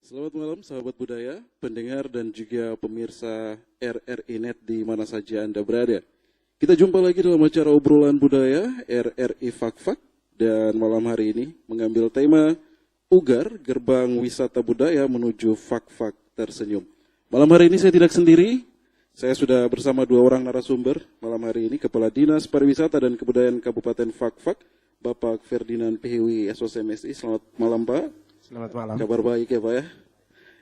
Selamat malam sahabat budaya, pendengar dan juga pemirsa RRI Net di mana saja Anda berada. Kita jumpa lagi dalam acara obrolan budaya RRI Fak-Fak dan malam hari ini mengambil tema Ugar, Gerbang Wisata Budaya menuju Fak-Fak Tersenyum. Malam hari ini saya tidak sendiri, saya sudah bersama dua orang narasumber malam hari ini, Kepala Dinas Pariwisata dan Kebudayaan Kabupaten Fak-Fak, Bapak Ferdinand Pihiwi, SOSMSI. Selamat malam Pak. Selamat malam. Kabar baik ya Pak ya.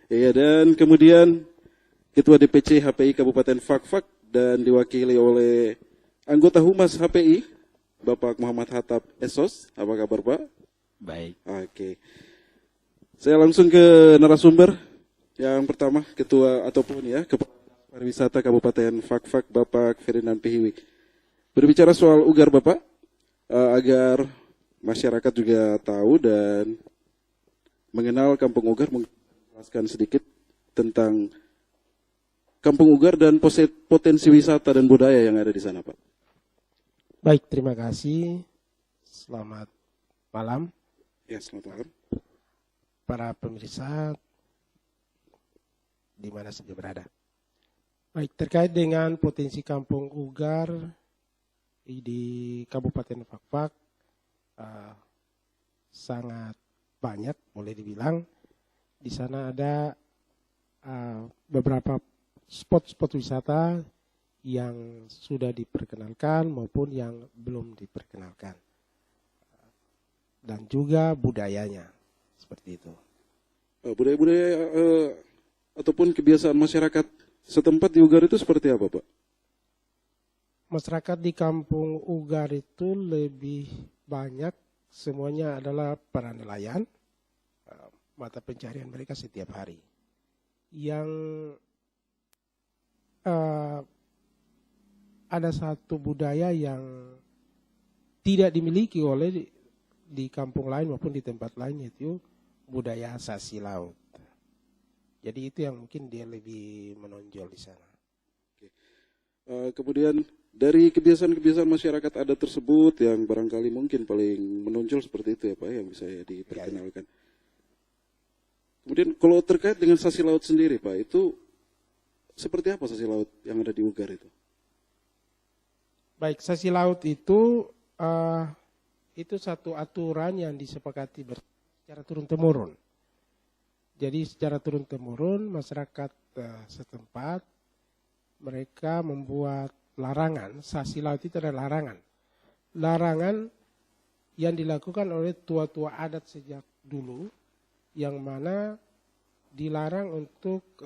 Iya, dan kemudian Ketua DPC HPI Kabupaten Fak-Fak dan diwakili oleh anggota Humas HPI, Bapak Muhammad Hattab Esos. Apa kabar Pak? Baik. Oke. Saya langsung ke narasumber. Yang pertama Ketua ataupun ya Kepala Pariwisata Kabupaten Fak-Fak, Bapak Ferdinand Pihiwi. Berbicara soal Ugar Bapak, agar masyarakat juga tahu dan mengenal Kampung Ugar, menjelaskan sedikit tentang Kampung Ugar dan potensi wisata dan budaya yang ada di sana, Pak. Baik, terima kasih. Selamat malam. Ya, selamat malam. Para pemirsa di mana saja berada. Baik, terkait dengan potensi Kampung Ugar di Kabupaten Fak-Fak, sangat banyak, boleh dibilang. Di sana ada beberapa spot-spot wisata yang sudah diperkenalkan maupun yang belum diperkenalkan. Dan juga budayanya, seperti itu. Budaya-budaya ataupun kebiasaan masyarakat setempat di Ugar itu seperti apa, Pak? Masyarakat di Kampung Ugar itu lebih banyak, semuanya adalah para nelayan. Mata pencarian mereka setiap hari. Yang ada satu budaya yang tidak dimiliki oleh di kampung lain maupun di tempat lain, yaitu budaya sasi laut. Jadi itu yang mungkin dia lebih menonjol di sana. Oke. Kemudian dari kebiasaan-kebiasaan masyarakat adat tersebut yang barangkali mungkin paling menonjol seperti itu ya Pak, yang bisa diperkenalkan. Ya. Kemudian kalau terkait dengan sasi laut sendiri Pak, itu seperti apa sasi laut yang ada di Ugar itu? Baik, sasi laut itu satu aturan yang disepakati secara turun-temurun. Jadi secara turun-temurun masyarakat setempat mereka membuat larangan, sasi laut itu adalah larangan. Larangan yang dilakukan oleh tua-tua adat sejak dulu, yang mana dilarang untuk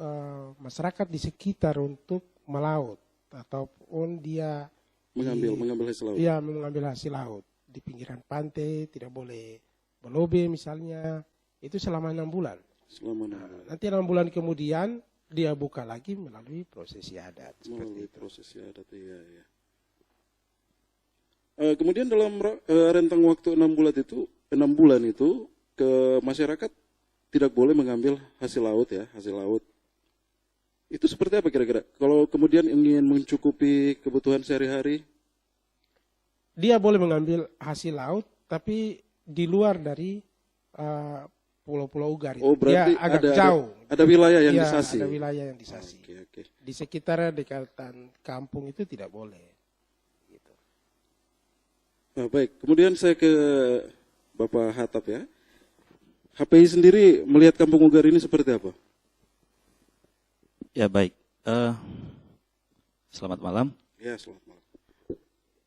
masyarakat di sekitar untuk melaut ataupun dia mengambil hasil laut. Iya, mengambil hasil laut di pinggiran pantai, tidak boleh melobe misalnya. Itu selama 6 bulan. Selama 6 bulan. Nanti 6 bulan kemudian dia buka lagi melalui prosesi adat. Melalui prosesi adat, iya. Kemudian dalam rentang waktu 6 bulan itu ke masyarakat tidak boleh mengambil hasil laut ya, hasil laut. Itu seperti apa kira-kira? Kalau kemudian ingin mencukupi kebutuhan sehari-hari? Dia boleh mengambil hasil laut, tapi di luar dari pulau-pulau Ugar itu. Oh, berarti dia agak jauh. Ada wilayah yang disasi? Ada wilayah yang disasi. Oke. Di sekitar dekatan kampung itu tidak boleh. Gitu. Nah, baik, kemudian saya ke Bapak Hattab ya. HPI sendiri melihat Kampung Ugar ini seperti apa? Ya baik. Selamat malam. Ya, selamat malam.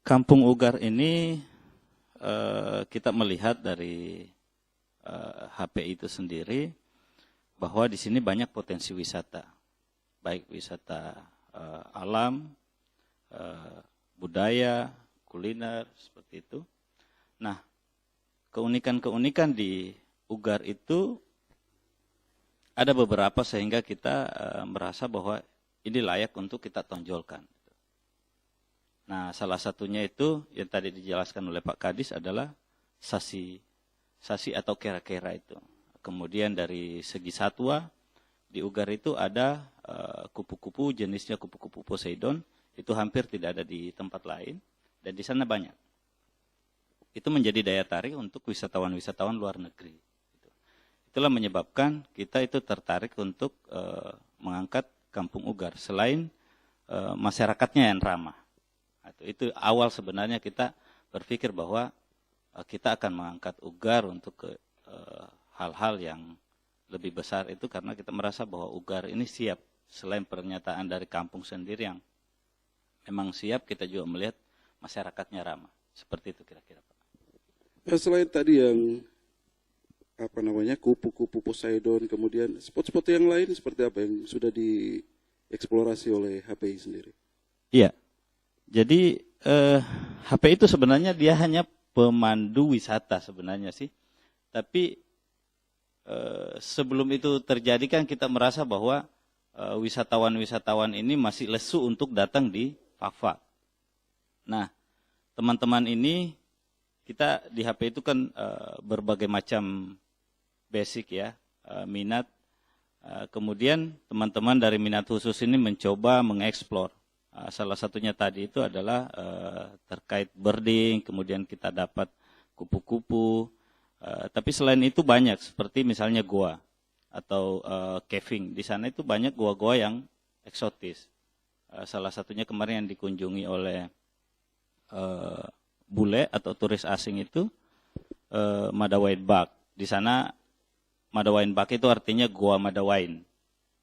Kampung Ugar ini kita melihat dari HPI itu sendiri bahwa di sini banyak potensi wisata, baik wisata alam, budaya, kuliner seperti itu. Nah, keunikan-keunikan di Ugar itu ada beberapa sehingga kita merasa bahwa ini layak untuk kita tonjolkan. Nah, salah satunya itu yang tadi dijelaskan oleh Pak Kadis adalah sasi atau kera-kera itu. Kemudian dari segi satwa, di Ugar itu ada kupu-kupu, jenisnya kupu-kupu Poseidon, itu hampir tidak ada di tempat lain, dan di sana banyak. Itu menjadi daya tarik untuk wisatawan-wisatawan luar negeri. Itulah menyebabkan kita itu tertarik untuk mengangkat Kampung Ugar, selain masyarakatnya yang ramah. Itu awal sebenarnya kita berpikir bahwa kita akan mengangkat Ugar untuk ke hal-hal yang lebih besar itu karena kita merasa bahwa Ugar ini siap. Selain pernyataan dari kampung sendiri yang memang siap, kita juga melihat masyarakatnya ramah. Seperti itu kira-kira, Pak. Nah, selain tadi yang kupu-kupu Poseidon, kemudian spot-spot yang lain seperti apa yang sudah dieksplorasi oleh HPI sendiri? Iya. Jadi HPI itu sebenarnya dia hanya pemandu wisata sebenarnya sih. Tapi sebelum itu terjadi kan kita merasa bahwa wisatawan-wisatawan ini masih lesu untuk datang di Fak-Fak. Nah, teman-teman ini kita di HP itu kan berbagai macam basic ya, minat. Kemudian teman-teman dari minat khusus ini mencoba mengeksplor. Salah satunya tadi itu adalah terkait birding, kemudian kita dapat kupu-kupu. Tapi selain itu banyak, seperti misalnya goa atau caving. Di sana itu banyak goa-goa yang eksotis. Salah satunya kemarin yang dikunjungi oleh bule atau turis asing itu Madawain Bak. Di sana Madawain Bak itu artinya goa Madawain.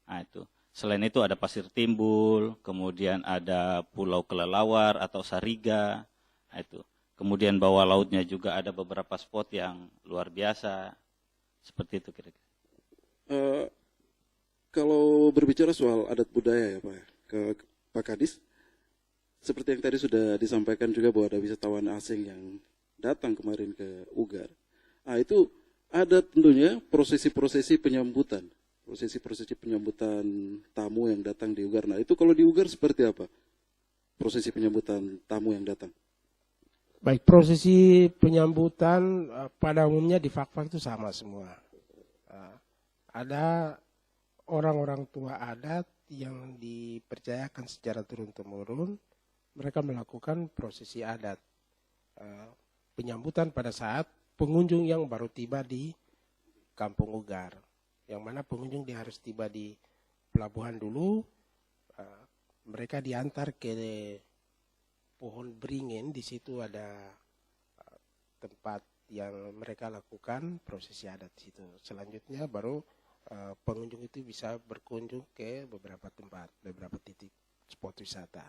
Nah itu. Selain itu ada pasir timbul, kemudian ada pulau kelelawar atau sariga. Nah itu. Kemudian bawah lautnya juga ada beberapa spot yang luar biasa. Seperti itu kira-kira. Kalau berbicara soal adat budaya ya Pak, ke Pak Kadis, seperti yang tadi sudah disampaikan juga bahwa ada wisatawan asing yang datang kemarin ke Ugar. Nah itu ada tentunya prosesi-prosesi penyambutan tamu yang datang di Ugar. Nah itu kalau di Ugar seperti apa prosesi penyambutan tamu yang datang? Baik, prosesi penyambutan pada umumnya di Fak-Fak itu sama semua. Ada orang-orang tua adat yang dipercayakan secara turun-temurun, mereka melakukan prosesi adat penyambutan pada saat pengunjung yang baru tiba di Kampung Ugar. Yang mana pengunjung dia harus tiba di pelabuhan dulu, mereka diantar ke pohon beringin, di situ ada tempat yang mereka lakukan prosesi adat situ. Selanjutnya baru pengunjung itu bisa berkunjung ke beberapa tempat, beberapa titik spot wisata.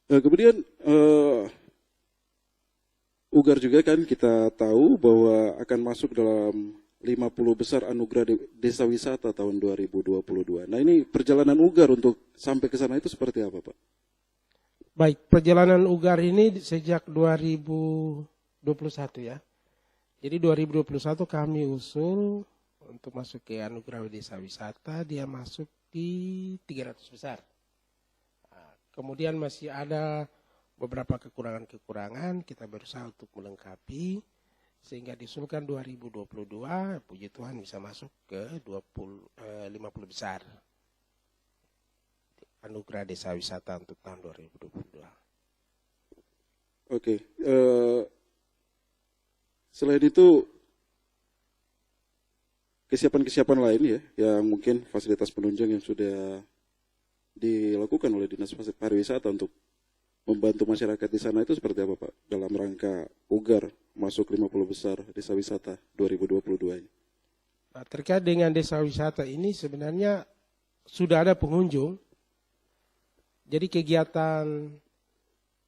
Kemudian Ugar juga kan kita tahu bahwa akan masuk dalam 50 besar anugerah desa wisata tahun 2022. Nah ini perjalanan Ugar untuk sampai ke sana itu seperti apa Pak? Baik, perjalanan Ugar ini sejak 2021 ya. Jadi 2021 kami usul untuk masuk ke anugerah desa wisata, dia masuk di 300 besar. Nah, kemudian masih ada beberapa kekurangan-kekurangan, kita berusaha untuk melengkapi, sehingga diusulkan 2022, puji Tuhan bisa masuk ke 50 besar. Anugerah Desa Wisata untuk tahun 2022. Oke. Selain itu, kesiapan-kesiapan lain ya, yang mungkin fasilitas penunjang yang sudah dilakukan oleh Dinas Pariwisata untuk membantu masyarakat di sana itu seperti apa Pak? Dalam rangka Ugar masuk 50 besar desa wisata 2022 ini. Nah, terkait dengan desa wisata ini sebenarnya sudah ada pengunjung. Jadi kegiatan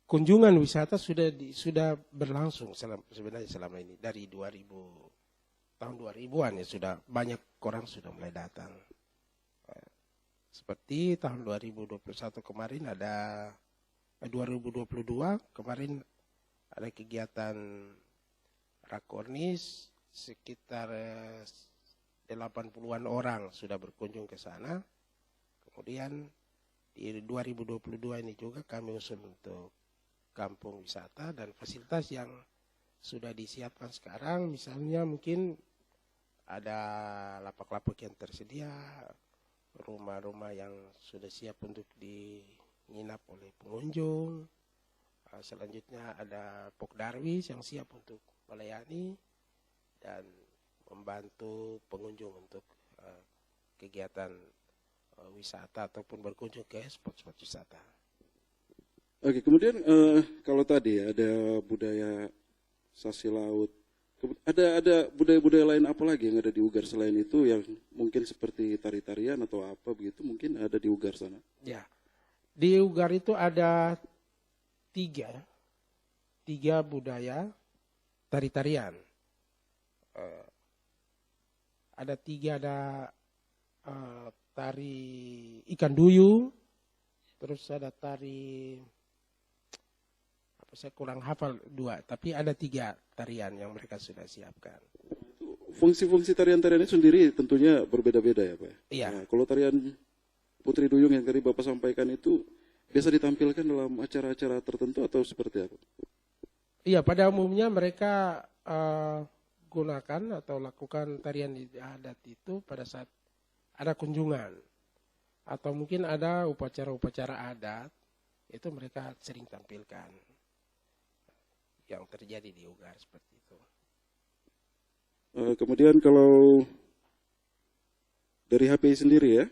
kunjungan wisata sudah berlangsung sebenarnya selama ini dari tahun 2000-an ya, sudah banyak orang sudah mulai datang. Seperti tahun 2021 kemarin 2022 kemarin ada kegiatan Rakornis sekitar 8 80-an orang sudah berkunjung ke sana. Kemudian di 2022 ini juga kami usul untuk kampung wisata dan fasilitas yang sudah disiapkan sekarang. Misalnya mungkin ada lapak-lapak yang tersedia, rumah-rumah yang sudah siap untuk diinap oleh pengunjung. Selanjutnya ada Pok Darwis yang siap untuk melayani dan membantu pengunjung untuk kegiatan wisata ataupun berkunjung ke spot-spot wisata. Oke, kemudian kalau tadi ada budaya sasi laut, ada budaya-budaya lain apa lagi yang ada di Ugar selain itu yang mungkin seperti tari-tarian atau apa begitu mungkin ada di Ugar sana? Ya, di Ugar itu ada tiga budaya tari-tarian. Ada tari ikan duyung, terus ada tari, saya kurang hafal 2, tapi ada 3 tarian yang mereka sudah siapkan. Fungsi-fungsi tarian-tarian itu sendiri tentunya berbeda-beda ya Pak? Iya. Nah, kalau tarian Putri Duyung yang tadi Bapak sampaikan itu biasa ditampilkan dalam acara-acara tertentu atau seperti apa? Iya, pada umumnya mereka gunakan atau lakukan tarian adat itu pada saat ada kunjungan. Atau mungkin ada upacara-upacara adat, itu mereka sering tampilkan. Yang terjadi di Ugar seperti itu. Kemudian kalau dari HPI sendiri ya,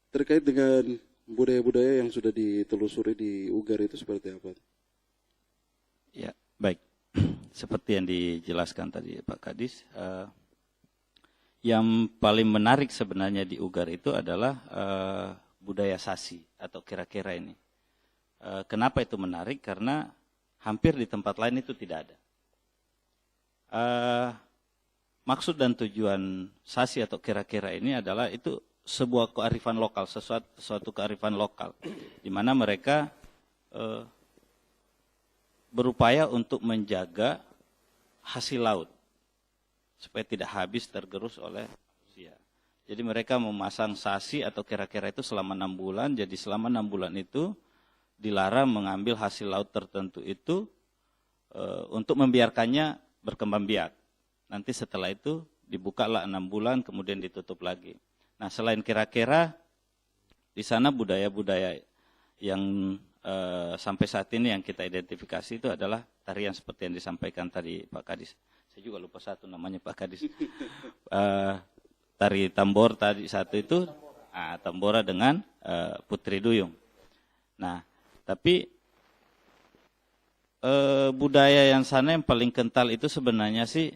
terkait dengan budaya-budaya yang sudah ditelusuri di Ugar itu seperti apa? Ya, baik. Seperti yang dijelaskan tadi Pak Kadis, yang paling menarik sebenarnya di Ugar itu adalah budaya sasi atau kira-kira ini. Kenapa itu menarik? Karena hampir di tempat lain itu tidak ada. Maksud dan tujuan sasi atau kira-kira ini adalah itu sebuah kearifan lokal, suatu kearifan lokal, di mana mereka berupaya untuk menjaga hasil laut supaya tidak habis tergerus oleh manusia. Jadi mereka memasang sasi atau kira-kira itu selama 6 bulan. Jadi selama 6 bulan itu dilarang mengambil hasil laut tertentu itu untuk membiarkannya berkembang biak. Nanti setelah itu dibukalah 6 bulan kemudian ditutup lagi. Nah, selain kira-kira di sana budaya-budaya yang sampai saat ini yang kita identifikasi itu adalah tarian seperti yang disampaikan tadi Pak Kadis. Saya juga lupa satu namanya Pak Kadis. Tari tambor tadi satu itu, tambora dengan Putri Duyung. Nah, tapi budaya yang sana yang paling kental itu sebenarnya sih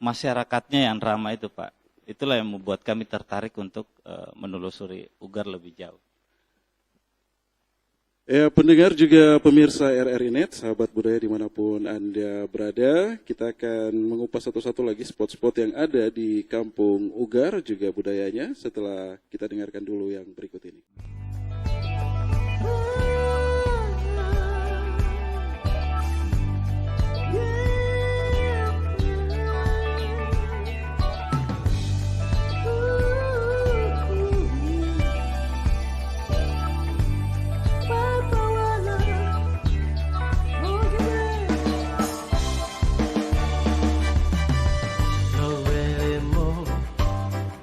masyarakatnya yang ramah itu Pak. Itulah yang membuat kami tertarik untuk menelusuri Ugar lebih jauh. Ya, pendengar juga pemirsa RRI.net, sahabat budaya dimanapun Anda berada, kita akan mengupas satu-satu lagi spot-spot yang ada di Kampung Ugar, juga budayanya, setelah kita dengarkan dulu yang berikut ini.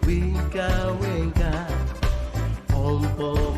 Winka, winka, ompo.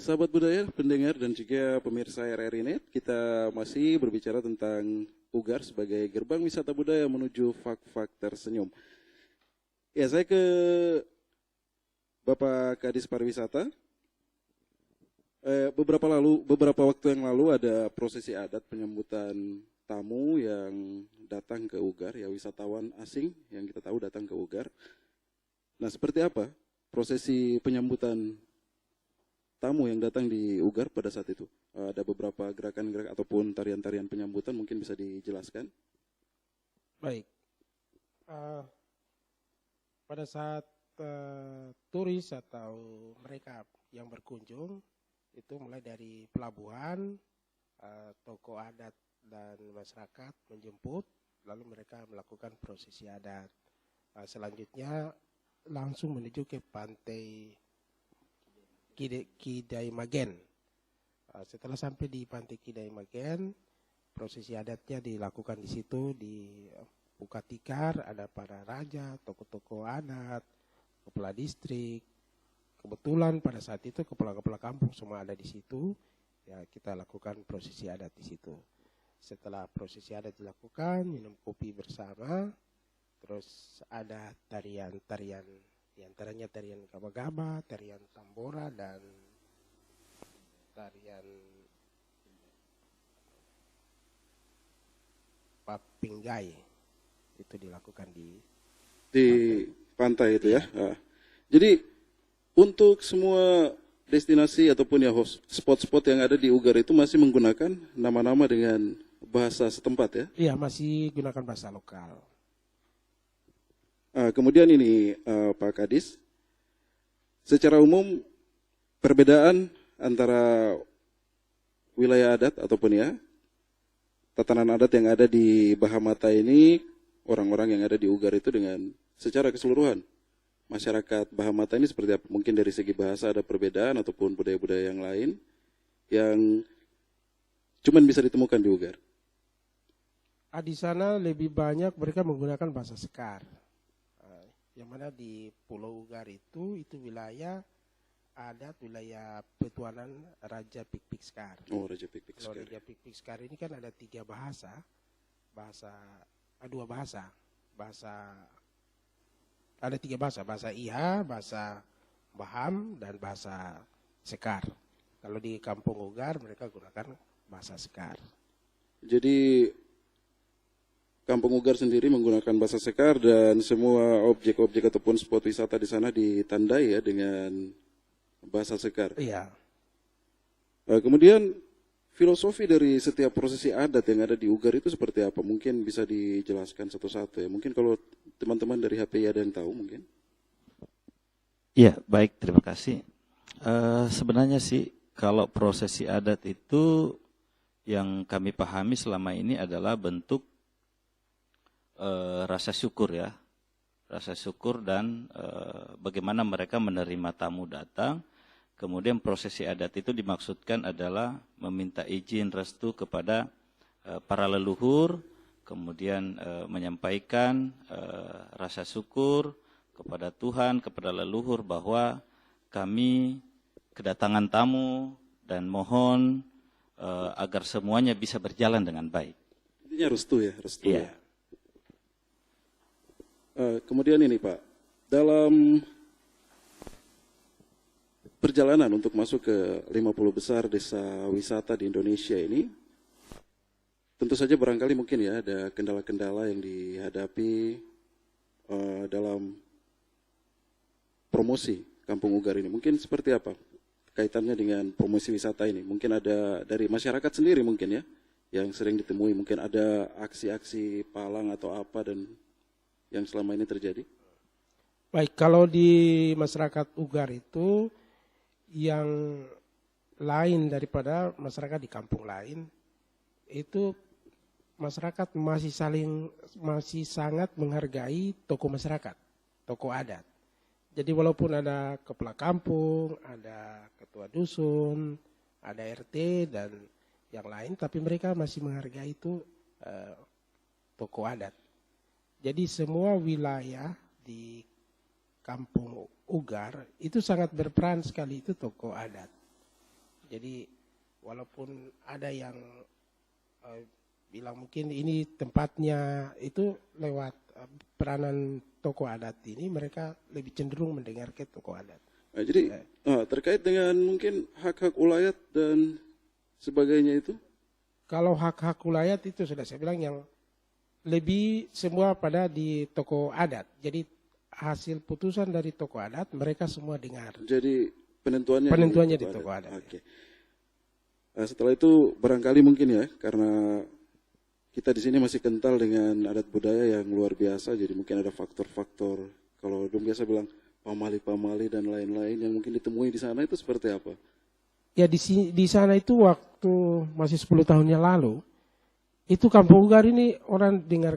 Sahabat budaya, pendengar dan juga pemirsa RRI Net, kita masih berbicara tentang Ugar sebagai gerbang wisata budaya menuju Fak-Fak Tersenyum. Ya, saya ke Bapak Kadis Pariwisata. Beberapa waktu yang lalu ada prosesi adat penyambutan tamu yang datang ke Ugar, ya wisatawan asing yang kita tahu datang ke Ugar. Nah, seperti apa prosesi penyambutan tamu yang datang di Ugar pada saat itu? Ada beberapa gerakan-gerakan ataupun tarian-tarian penyambutan, mungkin bisa dijelaskan? Baik. Pada saat turis atau mereka yang berkunjung, itu mulai dari pelabuhan, tokoh adat dan masyarakat menjemput, lalu mereka melakukan prosesi adat. Selanjutnya langsung menuju ke pantai Kidai Magen. Setelah sampai di pantai Kidai Magen, prosesi adatnya dilakukan di situ, di buka tikar, ada para raja, tokoh-tokoh adat, kepala distrik. Kebetulan pada saat itu kepala-kepala kampung semua ada di situ, ya kita lakukan prosesi adat di situ. Setelah prosesi adat dilakukan, minum kopi bersama, terus ada tarian-tarian, diantaranya tarian gaba-gaba, tarian tambora, dan tarian papinggai. Itu dilakukan di pantai itu ya. Nah, jadi untuk semua destinasi ataupun ya spot-spot yang ada di Ugar itu masih menggunakan nama-nama dengan bahasa setempat ya? Iya, masih gunakan bahasa lokal. Kemudian ini Pak Kadis, secara umum perbedaan antara wilayah adat ataupun ya tatanan adat yang ada di Bahamata ini, orang-orang yang ada di Ugar itu dengan secara keseluruhan masyarakat Bahamata ini seperti apa? Mungkin dari segi bahasa ada perbedaan ataupun budaya-budaya yang lain yang cuman bisa ditemukan di Ugar. Di sana lebih banyak mereka menggunakan bahasa Sekar. Yang mana di Pulau Ugar itu wilayah adat, wilayah petuanan Raja Pikpik Sekar. Oh, Raja Pikpik Sekar. Raja Pikpik Sekar ini kan ada 3 bahasa, ada 3 bahasa, bahasa Iha, bahasa Baham, dan bahasa Sekar. Kalau di Kampung Ugar mereka gunakan bahasa Sekar. Jadi Kampung Ugar sendiri menggunakan bahasa Sekar dan semua objek-objek ataupun spot wisata di sana ditandai ya dengan bahasa Sekar. Iya. Kemudian filosofi dari setiap prosesi adat yang ada di Ugar itu seperti apa? Mungkin bisa dijelaskan satu-satu ya. Mungkin kalau teman-teman dari HPI ada yang tahu mungkin. Iya, baik, terima kasih. Sebenarnya sih kalau prosesi adat itu yang kami pahami selama ini adalah bentuk rasa syukur ya. Rasa syukur dan bagaimana mereka menerima tamu datang. Kemudian prosesi adat itu dimaksudkan adalah meminta izin restu kepada para leluhur, kemudian menyampaikan rasa syukur kepada Tuhan, kepada leluhur bahwa kami kedatangan tamu dan mohon agar semuanya bisa berjalan dengan baik. Intinya restu ya, restu. Iya. Ya. Kemudian ini Pak, dalam perjalanan untuk masuk ke 50 besar desa wisata di Indonesia ini, tentu saja barangkali mungkin ya ada kendala-kendala yang dihadapi dalam promosi Kampung Ugar ini. Mungkin seperti apa kaitannya dengan promosi wisata ini? Mungkin ada dari masyarakat sendiri mungkin ya, yang sering ditemui. Mungkin ada aksi-aksi palang atau apa dan yang selama ini terjadi? Baik, kalau di masyarakat Ugar itu yang lain daripada masyarakat di kampung lain, itu masyarakat masih sangat menghargai tokoh masyarakat, tokoh adat. Jadi walaupun ada kepala kampung, ada ketua dusun, ada RT dan yang lain, tapi mereka masih menghargai itu tokoh adat. Jadi semua wilayah di Kampung Ugar itu sangat berperan sekali itu tokoh adat. Jadi walaupun ada yang bilang mungkin ini tempatnya itu lewat peranan tokoh adat ini, mereka lebih cenderung mendengar ke tokoh adat. Nah, jadi terkait dengan mungkin hak-hak ulayat dan sebagainya itu? Kalau hak-hak ulayat itu sudah saya bilang yang lebih semua pada di tokoh adat. Jadi hasil putusan dari tokoh adat mereka semua dengar. Jadi penentuannya di tokoh adat. Oke. Nah, setelah itu barangkali mungkin ya, karena kita di sini masih kental dengan adat budaya yang luar biasa, jadi mungkin ada faktor-faktor, kalau dong biasa bilang pamali-pamali dan lain-lain yang mungkin ditemui di sana itu seperti apa? Ya di sana itu waktu masih 10 tahun yang lalu, itu Kampung Ugar ini orang dengar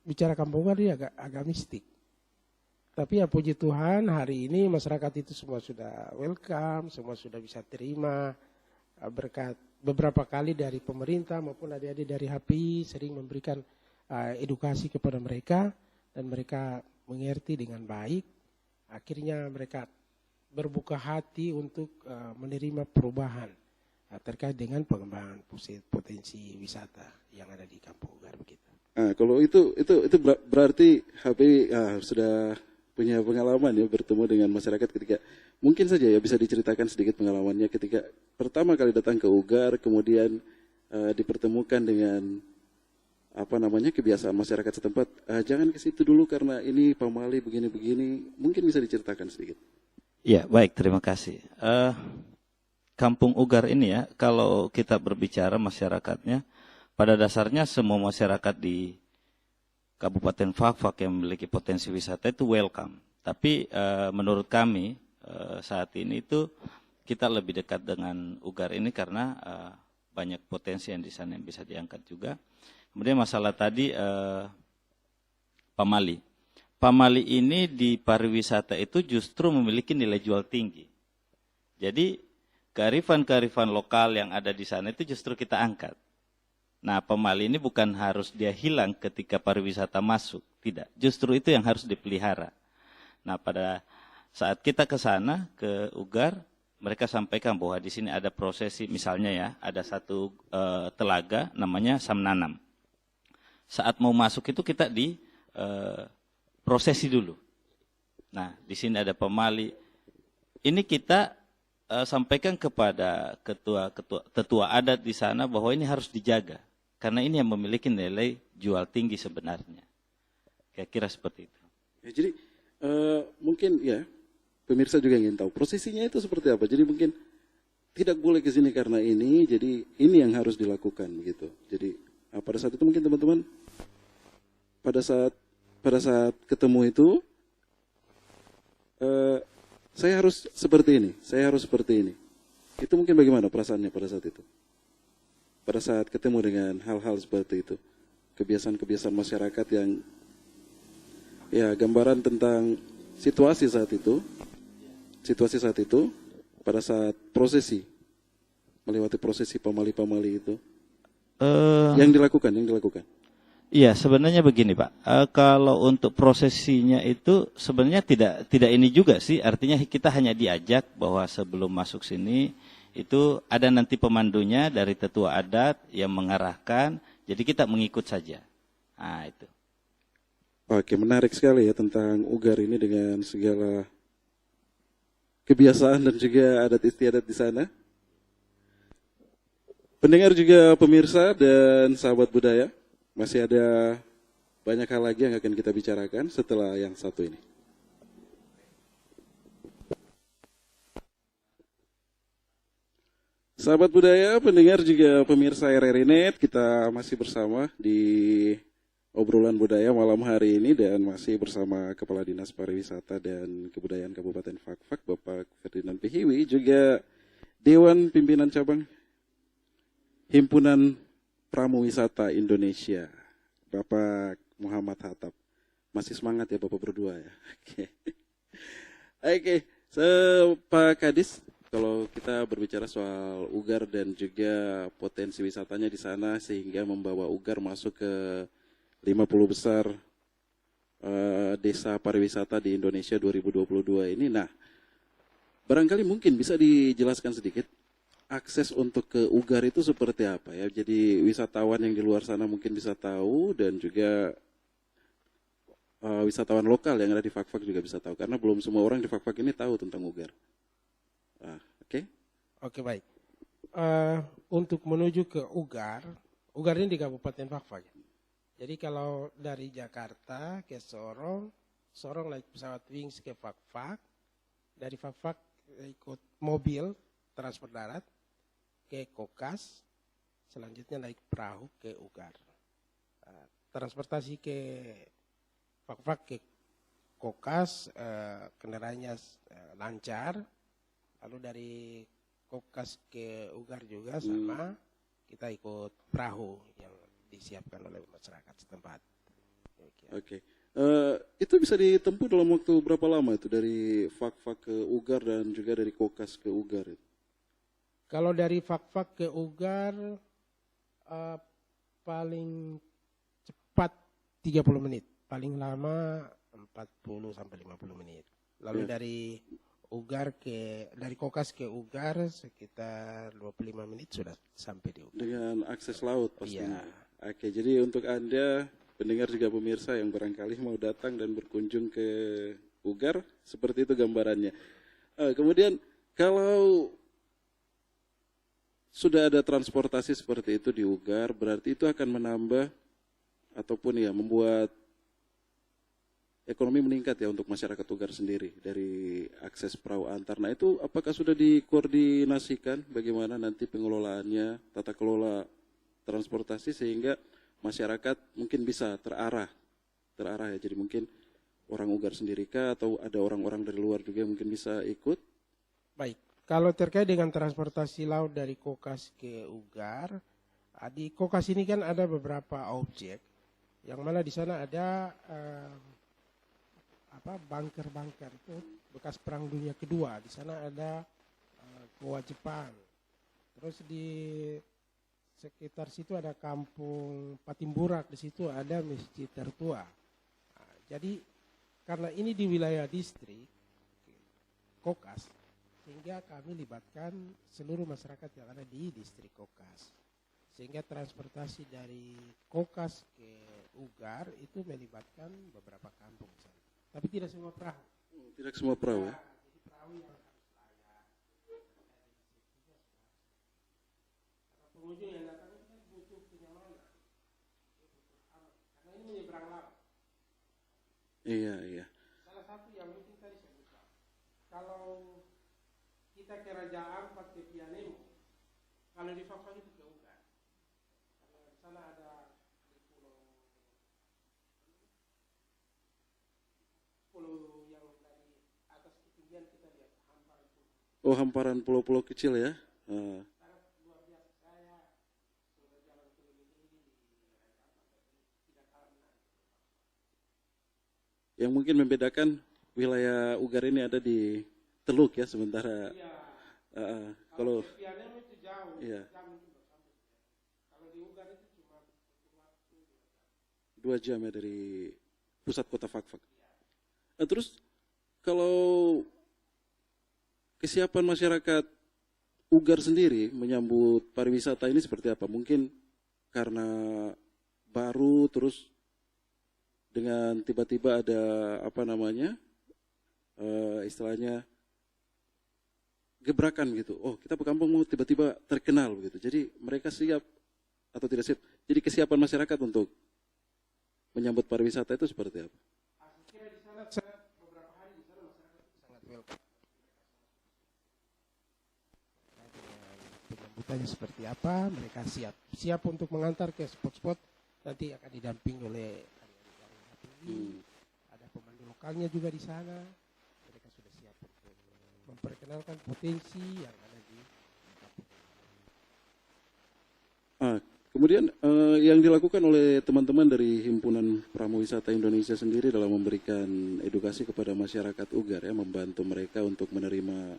bicara Kampung Ugar ini agak mistik. Tapi ya puji Tuhan hari ini masyarakat itu semua sudah welcome, semua sudah bisa terima berkat beberapa kali dari pemerintah maupun adik-adik dari HPI sering memberikan edukasi kepada mereka dan mereka mengerti dengan baik. Akhirnya mereka berbuka hati untuk menerima perubahan terkait dengan pengembangan potensi wisata yang ada di Kampung Ugar begitu. Nah, kalau itu berarti HPI sudah punya pengalaman ya bertemu dengan masyarakat ketika mungkin saja ya bisa diceritakan sedikit pengalamannya ketika pertama kali datang ke Ugar, kemudian dipertemukan dengan kebiasaan masyarakat setempat. Jangan ke situ dulu karena ini pamali begini-begini. Mungkin bisa diceritakan sedikit. Ya, baik, terima kasih. Kampung Ugar ini ya, kalau kita berbicara masyarakatnya, pada dasarnya semua masyarakat di Kabupaten Fakfak yang memiliki potensi wisata itu welcome. Tapi menurut kami saat ini itu kita lebih dekat dengan Ugar ini karena banyak potensi yang di sana yang bisa diangkat juga. Kemudian masalah tadi pamali. Pamali ini di pariwisata itu justru memiliki nilai jual tinggi. Jadi kearifan-kearifan lokal yang ada di sana itu justru kita angkat. Nah, pamali ini bukan harus dia hilang ketika pariwisata masuk, tidak. Justru itu yang harus dipelihara. Nah, pada saat kita ke sana, ke Ugar, mereka sampaikan bahwa di sini ada prosesi, misalnya ya, ada satu telaga namanya Samnanam. Saat mau masuk itu kita di prosesi dulu. Nah, di sini ada pemali. Ini kita sampaikan kepada tetua adat di sana bahwa ini harus dijaga. Karena ini yang memiliki nilai jual tinggi sebenarnya. Kira-kira seperti itu. Ya, jadi mungkin ya pemirsa juga ingin tahu prosesinya itu seperti apa. Jadi mungkin tidak boleh ke sini karena ini, jadi ini yang harus dilakukan gitu. Jadi pada saat itu mungkin teman-teman pada saat ketemu itu saya harus seperti ini, saya harus seperti ini. Itu mungkin bagaimana perasaannya pada saat itu? Pada saat ketemu dengan hal-hal seperti itu. Kebiasaan-kebiasaan masyarakat yang ya gambaran tentang situasi saat itu pada saat prosesi, melewati prosesi pamali-pamali itu. Yang dilakukan. Iya, sebenarnya begini Pak. Kalau untuk prosesinya itu sebenarnya tidak ini juga sih. Artinya kita hanya diajak bahwa sebelum masuk sini itu ada nanti pemandunya dari tetua adat yang mengarahkan. Jadi kita mengikut saja. Nah itu. Oke, menarik sekali ya tentang Ugar ini dengan segala kebiasaan dan juga adat istiadat di sana. Pendengar juga pemirsa dan sahabat budaya. Masih ada banyak hal lagi yang akan kita bicarakan setelah yang satu ini. Sahabat budaya, pendengar juga pemirsa RRI Net, kita masih bersama di obrolan budaya malam hari ini dan masih bersama Kepala Dinas Pariwisata dan Kebudayaan Kabupaten Fakfak, Bapak Ferdinand Pihiwi, juga Dewan Pimpinan Cabang Himpunan Pramuwisata Indonesia, Bapak Muhammad Hattab. Masih semangat ya Bapak berdua ya. Oke. Pak Kadis, kalau kita berbicara soal Ugar dan juga potensi wisatanya di sana sehingga membawa Ugar masuk ke 50 besar desa pariwisata di Indonesia 2022 ini. Nah, barangkali mungkin bisa dijelaskan sedikit akses untuk ke Ugar itu seperti apa ya? Jadi wisatawan yang di luar sana mungkin bisa tahu dan juga wisatawan lokal yang ada di Fak-Fak juga bisa tahu karena belum semua orang di Fak-Fak ini tahu tentang Ugar. Oke. Oke, baik. Untuk menuju ke Ugar, Ugar ini di Kabupaten Fak-Fak. Jadi kalau dari Jakarta ke Sorong, Sorong naik pesawat Wings ke Fak-Fak, dari Fak-Fak ikut mobil transport darat ke Kokas, selanjutnya naik perahu ke Ugar. Transportasi ke Fak-Fak ke Kokas, kendaraannya lancar, lalu dari Kokas ke Ugar juga sama, kita ikut perahu yang disiapkan oleh masyarakat setempat. Oke. Itu bisa ditempuh dalam waktu berapa lama itu dari Fak-Fak ke Ugar dan juga dari Kokas ke Ugar itu? Kalau dari Fak-Fak ke Ugar paling cepat 30 menit, paling lama 40 sampai 50 menit. Lalu dari Kokas ke Ugar sekitar 25 menit sudah sampai di Ugar. Dengan akses laut pastinya. Iya. Oke, jadi untuk Anda pendengar juga pemirsa yang barangkali mau datang dan berkunjung ke Ugar, seperti itu gambarannya. Kemudian kalau sudah ada transportasi seperti itu di Ugar, berarti itu akan menambah ataupun ya membuat ekonomi meningkat ya untuk masyarakat Ugar sendiri dari akses perahu antar. Nah itu apakah sudah dikoordinasikan bagaimana nanti pengelolaannya, tata kelola transportasi sehingga masyarakat mungkin bisa terarah ya. Jadi mungkin orang Ugar sendiri kah atau ada orang-orang dari luar juga mungkin bisa ikut? Baik, kalau terkait dengan transportasi laut dari Kokas ke Ugar, di Kokas ini kan ada beberapa objek, yang mana di sana ada bunker-bunker itu bekas Perang Dunia Kedua. Di sana ada Goa Jepang. Terus di sekitar situ ada kampung Patimburak, di situ ada masjid tertua. Nah, jadi karena ini di wilayah distrik Kokas, sehingga kami libatkan seluruh masyarakat yang ada di distrik Kokas. Sehingga transportasi dari Kokas ke Ugar itu melibatkan beberapa kampung. Tapi tidak semua perahu. Tidak semua perahu ya? Jadi perahu yang harus layak. Pengunjung yang datang itu kan butuh kenyamanan, butuh aman. Karena ini menyeberang laut. Iya. Salah satu yang mungkin tadi saya lupa. Kalau kita ke Raja Ampat ke Pianemo, kalau di Fak-Fak itu ke Ugar. Karena di sana ada pulau yang dari atas ketinggian kita lihat hamparan pulau. Oh, hamparan pulau-pulau kecil ya? Sangat luar biasa. Saya sudah jalan keliling ini di Raja Ampat, tidak kalah menarik. Yang mungkin membedakan wilayah Ugar ini ada di Teluk ya, sementara kalau Pianemo itu jauh, iya. jam itu sampai. Kalau di Ugar itu cuma waktu 2 jam ya dari pusat kota Fak-Fak. Nah, terus kalau kesiapan masyarakat Ugar sendiri menyambut pariwisata ini seperti apa? Mungkin karena baru terus dengan tiba-tiba ada istilahnya gebrakan gitu. Oh, kita Pekampung mau tiba-tiba terkenal begitu. Jadi mereka siap atau tidak siap. Jadi kesiapan masyarakat untuk menyambut pariwisata itu seperti apa? Aku kira di sana beberapa hari di sana masyarakat sangat welcome. Penyambutannya seperti apa? Mereka siap untuk mengantar ke spot-spot. Nanti akan didampingi oleh ada pemandu lokalnya juga di sana. Mereka sudah siap untuk memperkenalkan potensi yang ada di kemudian yang dilakukan oleh teman-teman dari Himpunan Pramuwisata Indonesia sendiri dalam memberikan edukasi kepada masyarakat Ugar ya, membantu mereka untuk menerima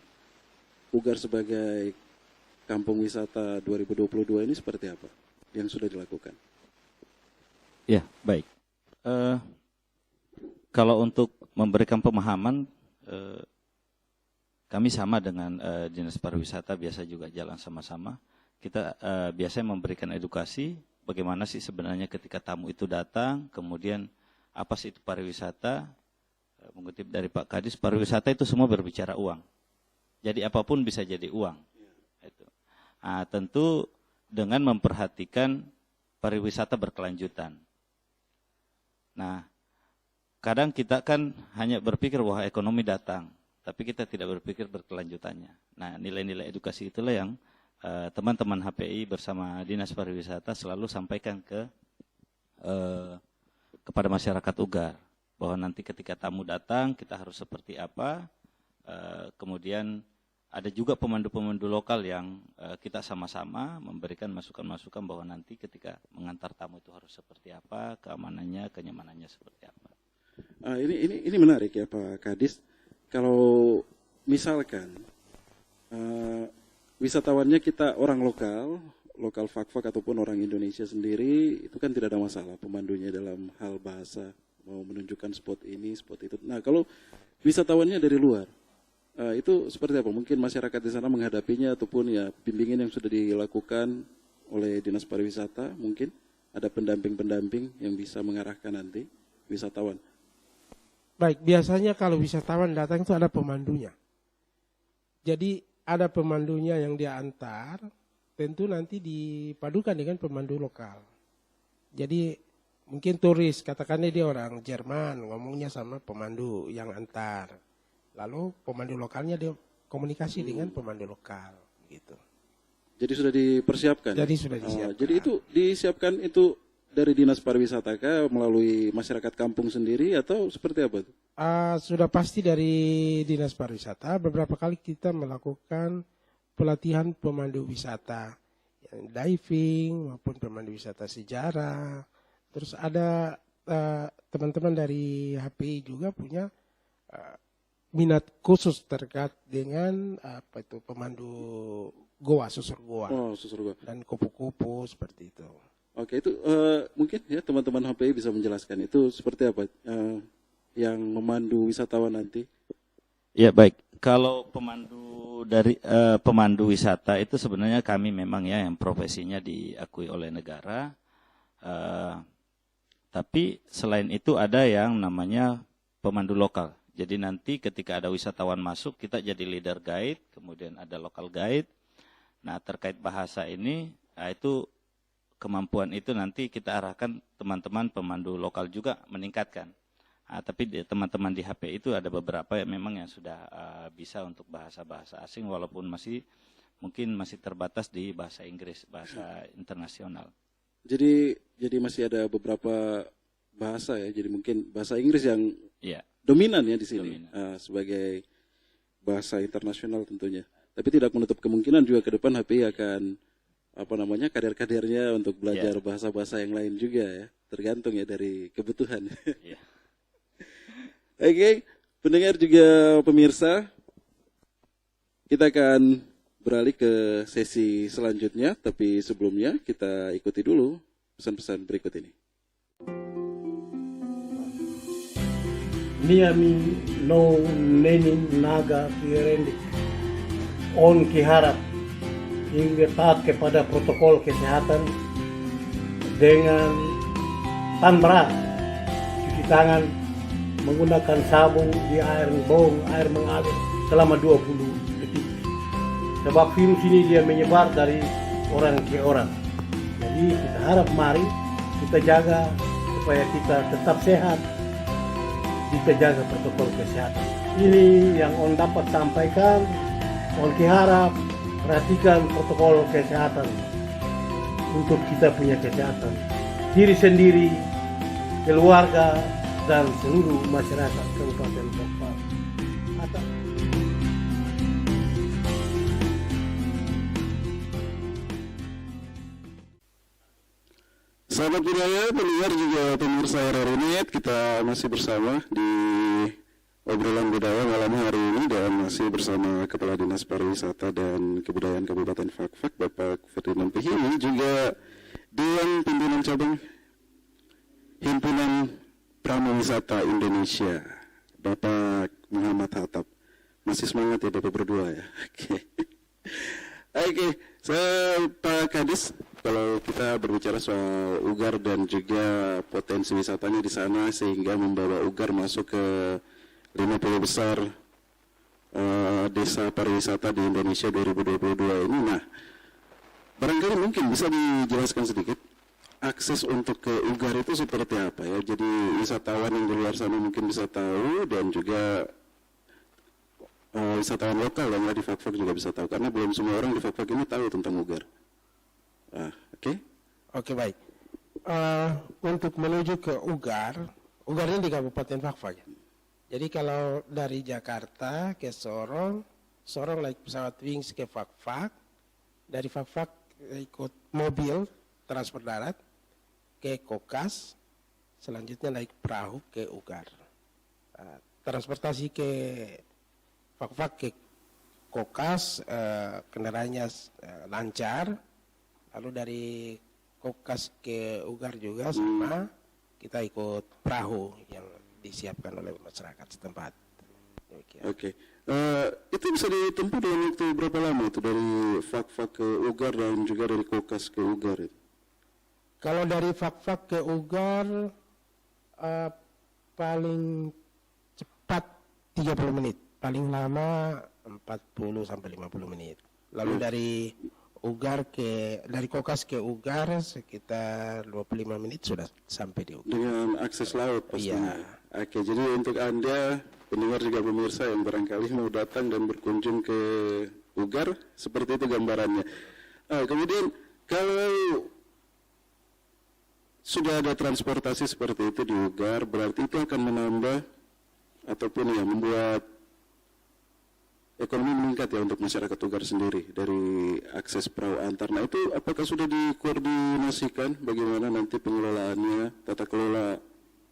Ugar sebagai kampung wisata 2022 ini seperti apa yang sudah dilakukan? Ya, baik. Kalau untuk memberikan pemahaman, kami sama dengan Dinas Pariwisata, biasa juga jalan sama-sama. Kita biasanya memberikan edukasi bagaimana sih sebenarnya ketika tamu itu datang, kemudian apa sih itu pariwisata. Mengutip dari Pak Kadis, pariwisata itu semua berbicara uang. Jadi apapun bisa jadi uang. Itu. Nah, tentu dengan memperhatikan pariwisata berkelanjutan. Nah, kadang kita kan hanya berpikir bahwa ekonomi datang, tapi kita tidak berpikir berkelanjutannya. Nah, nilai-nilai edukasi itulah yang teman-teman HPI bersama Dinas Pariwisata selalu sampaikan kepada masyarakat Ugar. Bahwa nanti ketika tamu datang kita harus seperti apa, kemudian ada juga pemandu-pemandu lokal yang kita sama-sama memberikan masukan-masukan bahwa nanti ketika mengantar tamu itu harus seperti apa, keamanannya, kenyamanannya seperti apa. Ini menarik ya Pak Kadis. Kalau misalkan wisatawannya kita orang lokal fak-fak ataupun orang Indonesia sendiri, itu kan tidak ada masalah pemandunya dalam hal bahasa, mau menunjukkan spot ini, spot itu. Nah, kalau wisatawannya dari luar, itu seperti apa? Mungkin masyarakat di sana menghadapinya ataupun ya bimbingan yang sudah dilakukan oleh Dinas Pariwisata, mungkin ada pendamping-pendamping yang bisa mengarahkan nanti wisatawan. Baik, biasanya kalau wisatawan datang itu ada pemandunya. Jadi ada pemandunya yang dia antar, tentu nanti dipadukan dengan pemandu lokal. Jadi mungkin turis, katakannya dia orang Jerman, ngomongnya sama pemandu yang antar. Lalu pemandu lokalnya dia komunikasi dengan pemandu lokal, gitu. Jadi sudah dipersiapkan? Jadi sudah disiapkan. Jadi itu disiapkan itu dari Dinas Pariwisata kah, melalui masyarakat kampung sendiri atau seperti apa itu? Sudah pasti dari Dinas Pariwisata. Beberapa kali kita melakukan pelatihan pemandu wisata, yang diving maupun pemandu wisata sejarah. Terus ada teman-teman dari HPI juga punya minat khusus terkait dengan pemandu goa, susur goa. Oh, susur goa. Dan kupu-kupu seperti itu. Oke, itu mungkin ya teman-teman HPI bisa menjelaskan itu seperti apa yang memandu wisatawan nanti. Ya, baik. Kalau pemandu wisata itu sebenarnya kami memang ya yang profesinya diakui oleh negara. Tapi selain itu ada yang namanya pemandu lokal. Jadi nanti ketika ada wisatawan masuk, kita jadi leader guide, kemudian ada local guide. Nah, terkait bahasa ini, itu kemampuan itu nanti kita arahkan teman-teman pemandu lokal juga meningkatkan. Nah, tapi teman-teman di HP itu ada beberapa yang memang yang sudah bisa untuk bahasa-bahasa asing, walaupun mungkin masih terbatas di bahasa Inggris, bahasa internasional. Jadi masih ada beberapa bahasa ya. Jadi mungkin bahasa Inggris yang dominan ya di sini sebagai bahasa internasional tentunya. Tapi tidak menutup kemungkinan juga ke depan HPI akan kader-kadernya untuk belajar bahasa-bahasa yang lain juga ya. Tergantung ya dari kebutuhan. Oke, pendengar juga pemirsa, kita akan beralih ke sesi selanjutnya, tapi sebelumnya kita ikuti dulu pesan-pesan berikut ini. Niami no nening naga pirendik on kiharap hingga taat kepada protokol kesehatan dengan tanpa cuci tangan, menggunakan sabun di air mengalir selama 20 detik. Sebab virus ini dia menyebar dari orang ke orang. Jadi kita harap mari kita jaga supaya kita tetap sehat. Kita jaga protokol kesehatan. Ini yang On dapat sampaikan. On harap perhatikan protokol kesehatan untuk kita punya kesehatan. Diri sendiri, keluarga, dan seluruh masyarakat Kabupaten Fak-Fak. Sahabat budaya, pendengar juga pemirsa RRI, kita masih bersama di obrolan budaya malam hari ini dan masih bersama Kepala Dinas Pariwisata dan Kebudayaan Kabupaten Fak-Fak, Bapak Ferdinand Pihimi, juga Dewan Pimpinan Cabang Himpunan Pramuwisata Indonesia, Bapak Muhammad Hattab. Masih semangat ya Bapak berdua ya. Oke. Oke, saya Pak Kadis, kalau kita berbicara soal Ugar dan juga potensi wisatanya di sana sehingga membawa Ugar masuk ke 50 besar desa pariwisata di Indonesia 2022 ini. Nah, barangkali mungkin bisa dijelaskan sedikit akses untuk ke Ugar itu seperti apa ya. Jadi wisatawan yang di luar sana mungkin bisa tahu dan juga wisatawan lokal yang ada di Fak-Fak juga bisa tahu, karena belum semua orang di Fak-Fak ini tahu tentang Ugar. Oke. Oke, baik. Untuk menuju ke Ugar ini di Kabupaten Fak-Fak ya. Jadi kalau dari Jakarta ke Sorong naik pesawat Wings ke Fak-Fak, dari Fak-Fak ikut mobil transport darat ke Kokas, selanjutnya naik perahu ke Ugar. Transportasi ke Fak-Fak ke Kokas, kendaraannya lancar. Lalu dari Kokas ke Ugar juga sama, kita ikut perahu yang disiapkan oleh masyarakat setempat. Oke. Itu bisa ditempuh dalam waktu berapa lama itu dari Fak-Fak ke Ugar dan juga dari Kokas ke Ugar itu? Kalau dari Fak-Fak ke Ugar paling cepat 30 menit. Paling lama 40 sampai 50 menit. Lalu dari Kokas ke Ugar sekitar 25 menit sudah sampai di Ugar. Dengan akses laut pastinya. Iya. Oke, jadi untuk Anda pendengar juga pemirsa yang barangkali mau datang dan berkunjung ke Ugar, seperti itu gambarannya. Kemudian kalau sudah ada transportasi seperti itu di Ugar, berarti itu akan menambah ataupun ya membuat ekonomi meningkat ya untuk masyarakat Ugar sendiri dari akses perahu antar. Nah itu apakah sudah dikoordinasikan bagaimana nanti pengelolaannya, tata kelola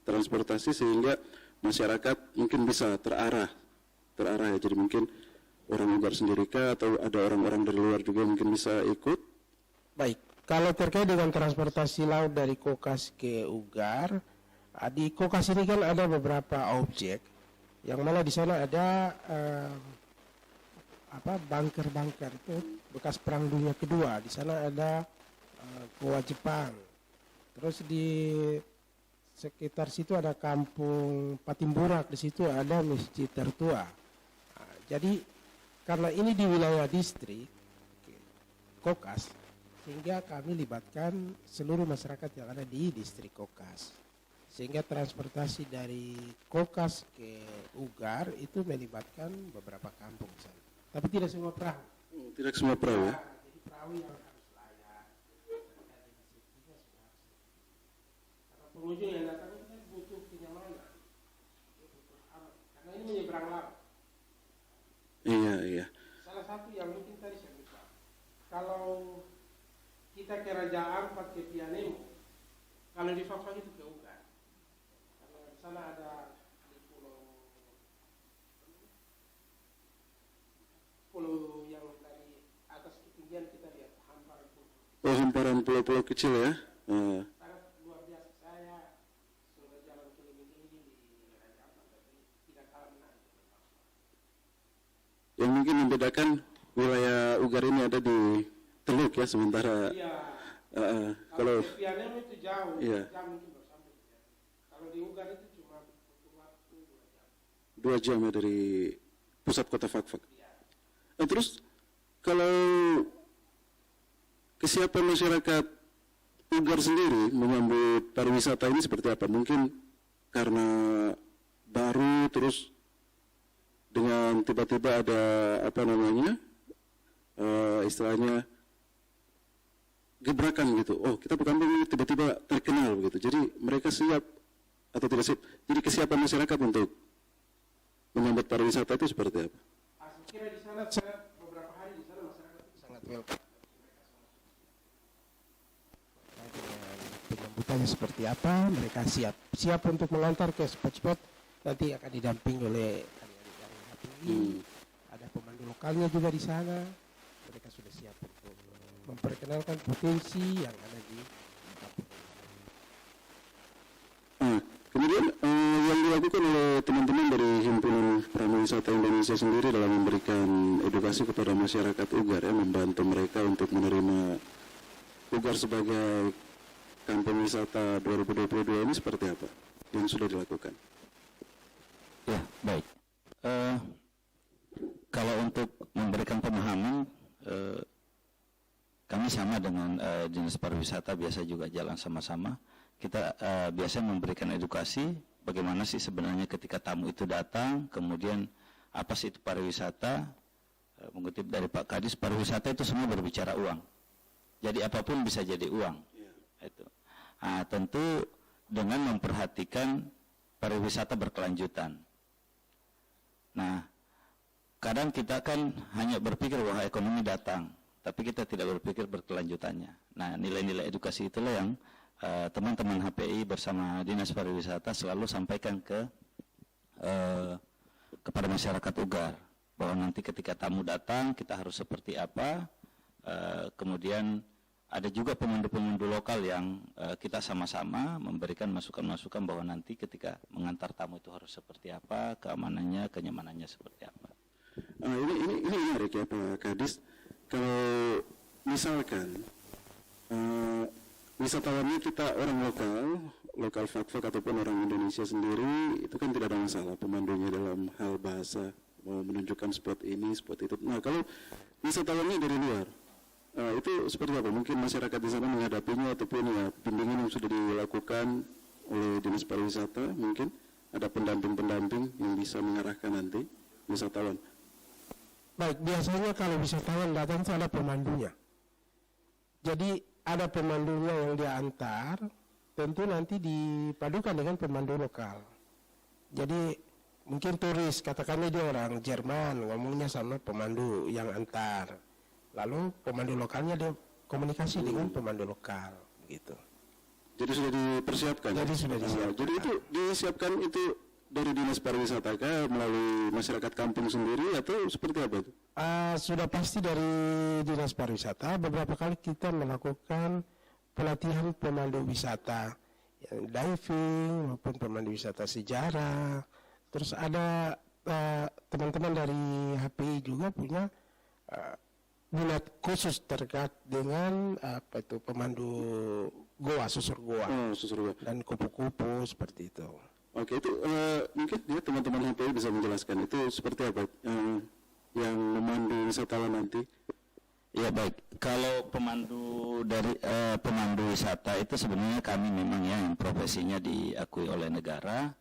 transportasi sehingga masyarakat mungkin bisa terarah ya. Jadi mungkin orang Ugar sendiri kah atau ada orang-orang dari luar juga mungkin bisa ikut? Baik, kalau terkait dengan transportasi laut dari Kokas ke Ugar, di Kokas ini kan ada beberapa objek yang mana di sana ada bunker-bunker itu bekas perang dunia kedua. Di sana ada Goa Jepang. Terus di sekitar situ ada kampung Patimburak, di situ ada masjid tertua. Jadi karena ini di wilayah distrik Kokas, sehingga kami libatkan seluruh masyarakat yang ada di distrik Kokas. Sehingga transportasi dari Kokas ke Ugar itu melibatkan beberapa kampung di sana. Tapi tidak semua perahu. Tidak semua perahu ya? Jadi perahu yang harus layak. Karena pengunjung yang datang itu kan butuh kenyamanan. Karena ini menyeberang laut. Iya. Salah satu yang mungkin tadi saya lupa. Kalau kita ke Raja Ampat ke Pianemo, kalau di Fak-Fak itu ke Ugar. Karena di sana ada di pulau yang dari atas ketinggian kita lihat hamparan pulau. Oh, hamparan pulau-pulau kecil ya? Sangat luar biasa. Saya sudah jalan keliling-keliling di Raja Ampat, tapi tidak kalah menarik. Yang mungkin membedakan wilayah Ugar ini ada di Teluk ya, sementara Iya. kalau di Pianemo itu jauh, iya. jam mungkin baru sampai. Kalau di Ugar itu cuma butuh waktu 2 jam. 2 jam ya dari pusat kota Fak-Fak. Nah, terus kalau kesiapan masyarakat Ugar sendiri menyambut pariwisata ini seperti apa? Mungkin karena baru terus dengan tiba-tiba ada istilahnya gebrakan gitu. Oh, kita Pekanbaru ini tiba-tiba terkenal begitu. Jadi mereka siap atau tidak siap? Jadi kesiapan masyarakat untuk menyambut pariwisata itu seperti apa? Saya kira di sana beberapa hari di sana masyarakat itu sangat welcome. Penyambutannya seperti apa? Mereka siap untuk mengantar ke spot-spot. Nanti akan didampingi oleh adik-adik dari HPI. Ada pemandu lokalnya juga di sana. Mereka sudah siap untuk memperkenalkan potensi yang ada di kampung. Kemudian yang dilakukan oleh teman-teman dari Himpunan Pramuwisata Indonesia sendiri dalam memberikan edukasi kepada masyarakat Ugar ya, membantu mereka untuk menerima Ugar sebagai kampung wisata 2022 ini seperti apa yang sudah dilakukan? Ya, baik. Kalau untuk memberikan pemahaman, kami sama dengan Dinas Pariwisata, biasa juga jalan sama-sama. Kita biasa memberikan edukasi bagaimana sih sebenarnya ketika tamu itu datang, kemudian apa sih itu pariwisata. Mengutip dari Pak Kadis, pariwisata itu semua berbicara uang. Jadi apapun bisa jadi uang. Itu. Nah, tentu dengan memperhatikan pariwisata berkelanjutan. Nah, kadang kita kan hanya berpikir bahwa ekonomi datang, tapi kita tidak berpikir berkelanjutannya. Nah, nilai-nilai edukasi itulah yang teman-teman HPI bersama Dinas Pariwisata selalu sampaikan kepada masyarakat Ugar, bahwa nanti ketika tamu datang kita harus seperti apa. Kemudian ada juga pemandu-pemandu lokal yang kita sama-sama memberikan masukan-masukan bahwa nanti ketika mengantar tamu itu harus seperti apa, keamanannya, kenyamanannya seperti apa. Ini menarik ya Pak Kadis. Kalau misalkan wisatawannya kita orang lokal fak-fak ataupun orang Indonesia sendiri, itu kan tidak ada masalah pemandunya dalam hal bahasa, mau menunjukkan spot ini, spot itu. Nah, kalau wisatawannya dari luar, itu seperti apa? Mungkin masyarakat di sana menghadapinya ataupun ya bimbingan yang sudah dilakukan oleh Dinas Pariwisata, mungkin ada pendamping-pendamping yang bisa mengarahkan nanti wisatawan. Baik, biasanya kalau wisatawan datang ada pemandunya. Jadi ada pemandunya yang dia antar, tentu nanti dipadukan dengan pemandu lokal. Jadi mungkin turis, katakanlah dia orang Jerman, ngomongnya sama pemandu yang antar. Lalu pemandu lokalnya dia komunikasi dengan pemandu lokal, gitu. Jadi sudah dipersiapkan. Jadi sudah disiapkan. Jadi itu disiapkan itu dari Dinas Pariwisata kah, melalui masyarakat kampung sendiri atau seperti apa itu? Sudah pasti dari Dinas Pariwisata. Beberapa kali kita melakukan pelatihan pemandu wisata, yang diving maupun pemandu wisata sejarah. Terus ada teman-teman dari HPI juga punya minat khusus terkait dengan pemandu goa, susur goa, dan kupu-kupu seperti itu. Oke, itu mungkin ya teman-teman HPI bisa menjelaskan itu seperti apa yang memandu wisatawan nanti. Ya baik, kalau pemandu dari pemandu wisata itu sebenarnya kami memang ya yang profesinya diakui oleh negara.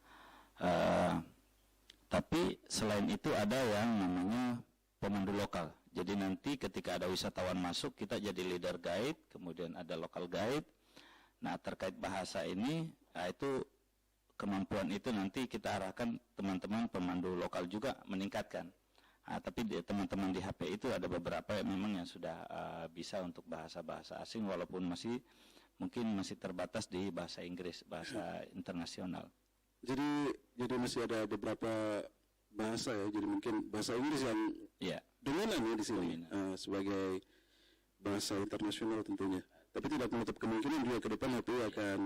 Tapi selain itu ada yang namanya pemandu lokal. Jadi nanti ketika ada wisatawan masuk, kita jadi leader guide, kemudian ada local guide. Nah, terkait bahasa ini, itu kemampuan itu nanti kita arahkan teman-teman pemandu lokal juga meningkatkan. Tapi teman-teman di HP itu ada beberapa yang memang yang sudah bisa untuk bahasa-bahasa asing, walaupun mungkin masih terbatas di bahasa Inggris, bahasa internasional. Jadi masih ada beberapa bahasa ya, jadi mungkin bahasa Inggris yang dominan ya di sini sebagai bahasa internasional tentunya. Tapi tidak menutup kemungkinan juga ke depan HPI akan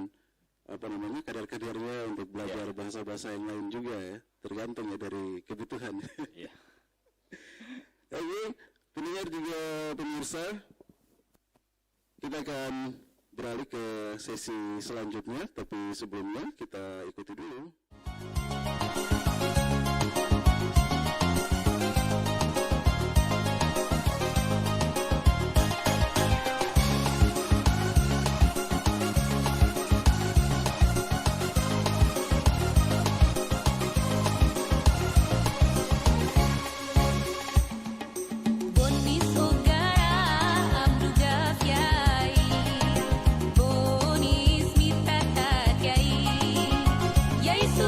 kader-kadernya untuk belajar bahasa-bahasa yang lain juga ya, tergantung ya dari kebutuhan. Oke, pendengar juga pemirsa, kita akan beralih ke sesi selanjutnya, tapi sebelumnya kita ikuti dulu. Yesus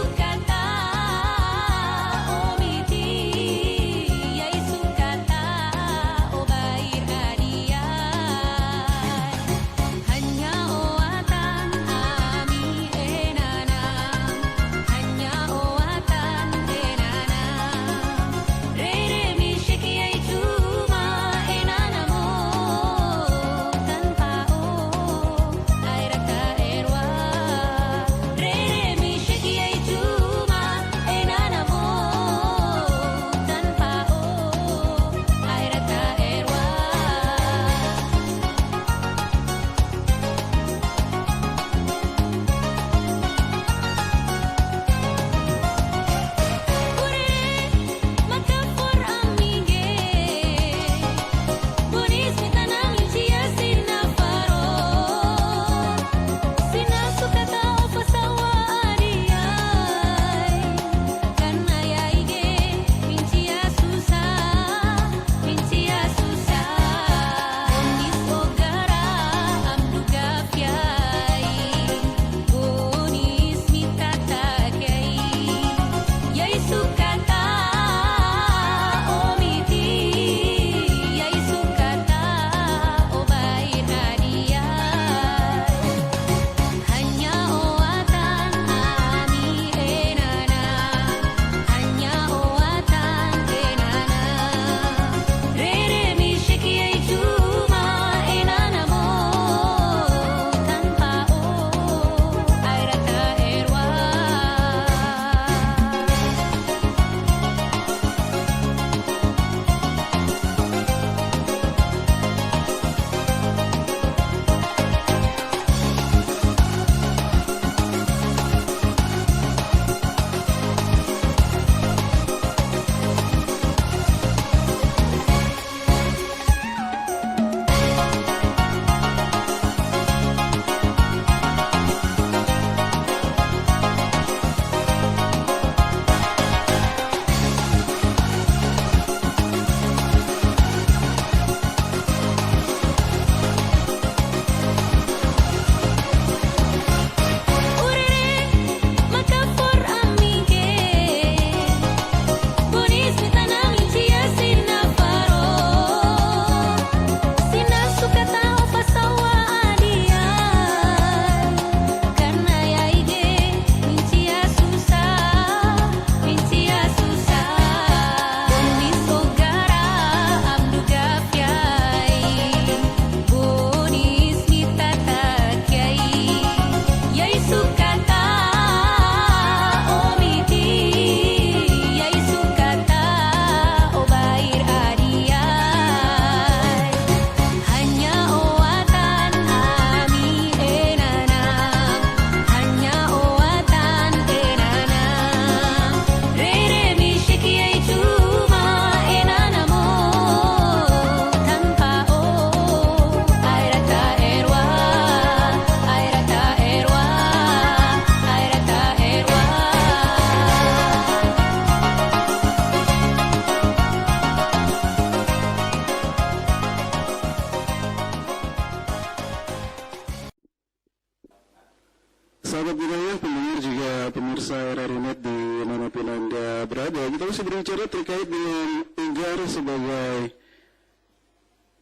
masih berbicara terkait dengan Ugar sebagai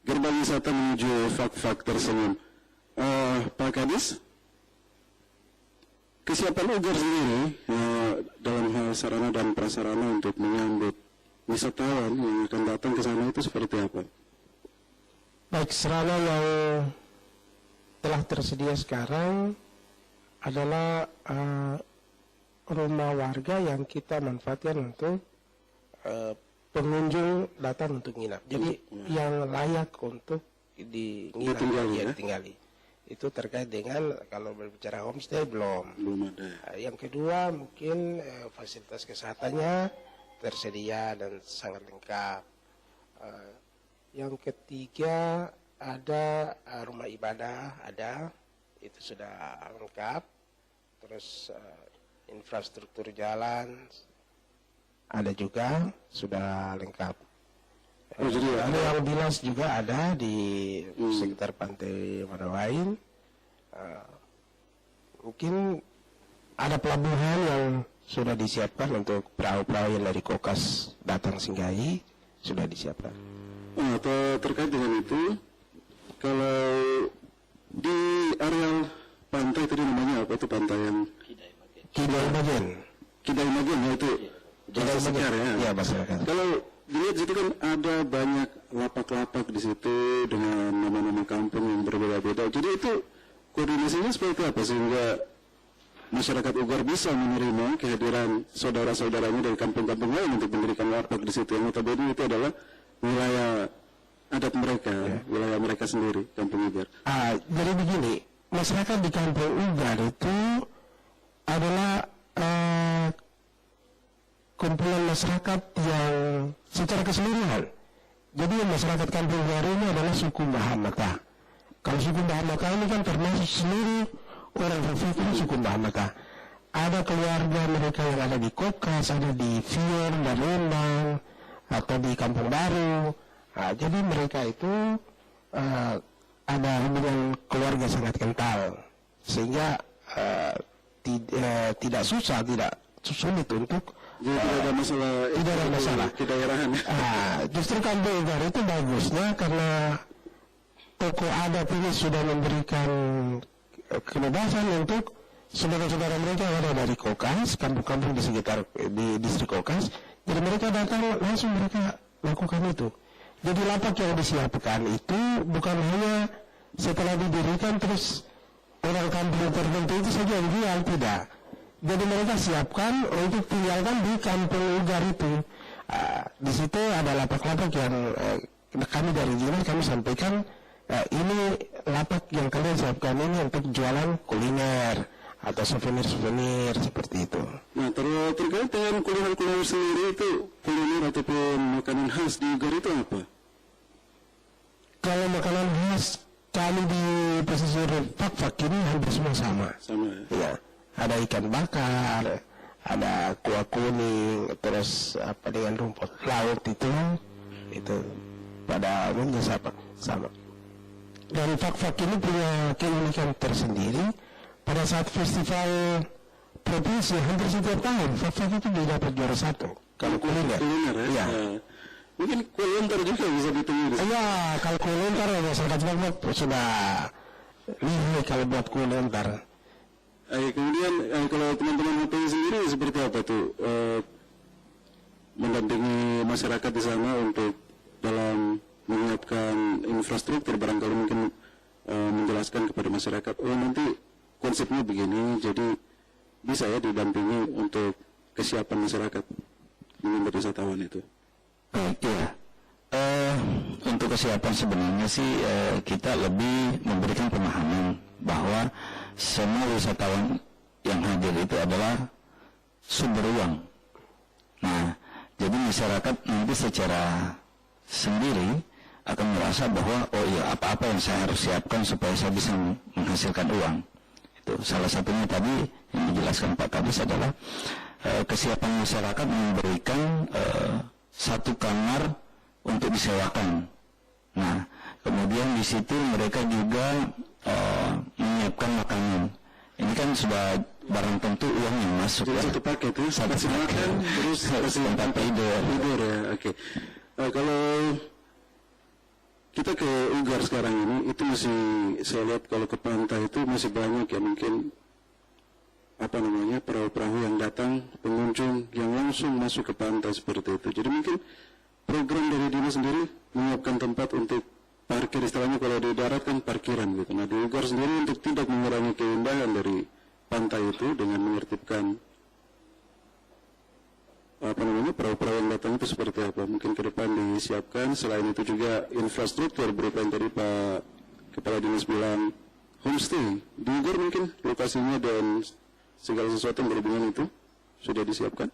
gerbang wisata menuju Fak-Fak tersenyum. Pak Kadis, kesiapan Ugar sendiri dalam hal sarana dan prasarana untuk menyambut wisatawan yang akan datang ke sana itu seperti apa? Baik, sarana yang telah tersedia sekarang adalah rumah warga yang kita manfaatkan untuk pengunjung datang untuk nginap. Jadi yang layak untuk ditinggali. Itu terkait dengan kalau berbicara homestay belum ada. Yang kedua mungkin fasilitas kesehatannya tersedia dan sangat lengkap. Yang ketiga ada rumah ibadah, ada itu sudah lengkap. Terus infrastruktur jalan ada juga sudah lengkap. Jadi ada yang bilas juga ada di sekitar pantai Madawain. Mungkin ada pelabuhan yang sudah disiapkan untuk perahu-perahu yang dari Kokas datang singgahi sudah disiapkan. Atau terkait dengan itu, kalau di areal pantai tadi namanya apa tuh pantai yang Kidai Magen ya itu bahasa Sekar ya. Iya, bahasa Sekar. Kalau dilihat situ kan ada banyak lapak-lapak di situ dengan nama-nama kampung yang berbeda-beda. Jadi itu koordinasinya seperti apa sehingga masyarakat Ugar bisa menerima kehadiran saudara-saudaranya dari kampung-kampung lain untuk mendirikan lapak di situ, yang notabene itu adalah wilayah adat mereka, wilayah mereka sendiri, kampung Ugar. Jadi begini, masyarakat di kampung Ugar itu adalah kumpulan masyarakat yang secara keseluruhan. Jadi masyarakat kampung Ugar ini adalah suku Mahamata. Kalau suku Mahamata ini kan termasuk seluruh orang Fak-Fak ini suku Mahamata. Ada keluarga mereka yang ada di Kokas, ada di Fior, dan Lembang, atau di Kampung Baru. Jadi mereka itu ada hubungan keluarga sangat kental, sehingga tidak susah, tidak sulit untuk tidak ada masalah kedaerahan. Justru kampung Ugar itu bagusnya karena tokoh adat ini sudah memberikan kebebasan untuk saudara-saudara mereka yang ada dari Kokas, kampung-kampung di sekitar di distrik Kokas. Jadi mereka datang langsung mereka lakukan itu. Jadi lapak yang disiapkan itu bukan hanya setelah didirikan terus orang kampung tertentu itu saja yang jual, tidak. Jadi mereka siapkan untuk tinggalkan di kampung Ugar itu. Di situ ada lapak-lapak yang kami dari Jinas kami sampaikan, ini lapak yang kalian siapkan ini untuk jualan kuliner atau souvenir-souvenir seperti itu. Nah, terkait dengan kuliner-kuliner sendiri itu, kuliner ataupun makanan khas di Ugar itu apa? Kalau makanan khas kami di pesisir Fak-Fak ini hampir semua sama. Sama ya? Ya, ada ikan bakar, ada kuah kuning, terus apa dengan rumput laut itu pada umumnya sama. Dan Fak-Fak ini punya keunikan tersendiri. Pada saat festival provinsi hampir setiap tahun Fak-Fak itu didapat juara 1. Kalau kuliner ya? Mungkin kue lontar juga bisa ditunggu di sini. Iya, kalau kue lontar masyarakat Fak-Fak sudah lihai kalau buat kue lontar. Kemudian kalau teman-teman HPI sendiri seperti apa tuh mendampingi masyarakat di sana untuk dalam menyiapkan infrastruktur, barangkali mungkin menjelaskan kepada masyarakat, nanti konsepnya begini, jadi bisa ya didampingi untuk kesiapan masyarakat mungkin wisatawan itu. Baik ya, untuk kesiapan sebenarnya sih kita lebih memberikan pemahaman bahwa semua wisatawan yang hadir itu adalah sumber uang. Nah, jadi masyarakat nanti secara sendiri akan merasa bahwa oh iya apa-apa yang saya harus siapkan supaya saya bisa menghasilkan uang. Itu salah satunya tadi yang dijelaskan Pak Kadis adalah kesiapan masyarakat memberikan satu kamar untuk disewakan. Nah, kemudian di situ mereka juga menyiapkan makanan. Ini kan sudah barang tentu uang yang masuk. Jadi Ya. satu paket ya, kasih makan, terus kasih Tempat tidur. tidur ya, oke. Kalau kita ke Ugar sekarang ini, itu masih, saya lihat kalau ke pantai itu masih banyak ya mungkin perahu-perahu yang datang, pengunjung yang langsung masuk ke pantai seperti itu. Jadi mungkin program dari dinas sendiri menyiapkan tempat untuk parkir, istilahnya kalau di darat kan parkiran gitu. Nah di Ugar sendiri untuk tidak mengurangi keindahan dari pantai itu dengan menertibkan perahu-perahu yang datang itu seperti apa? Mungkin ke depan disiapkan. Selain itu juga infrastruktur berupa yang tadi Pak Kepala Dinas bilang homestay di Ugar mungkin lokasinya dan segala sesuatu yang berhubungan itu sudah disiapkan.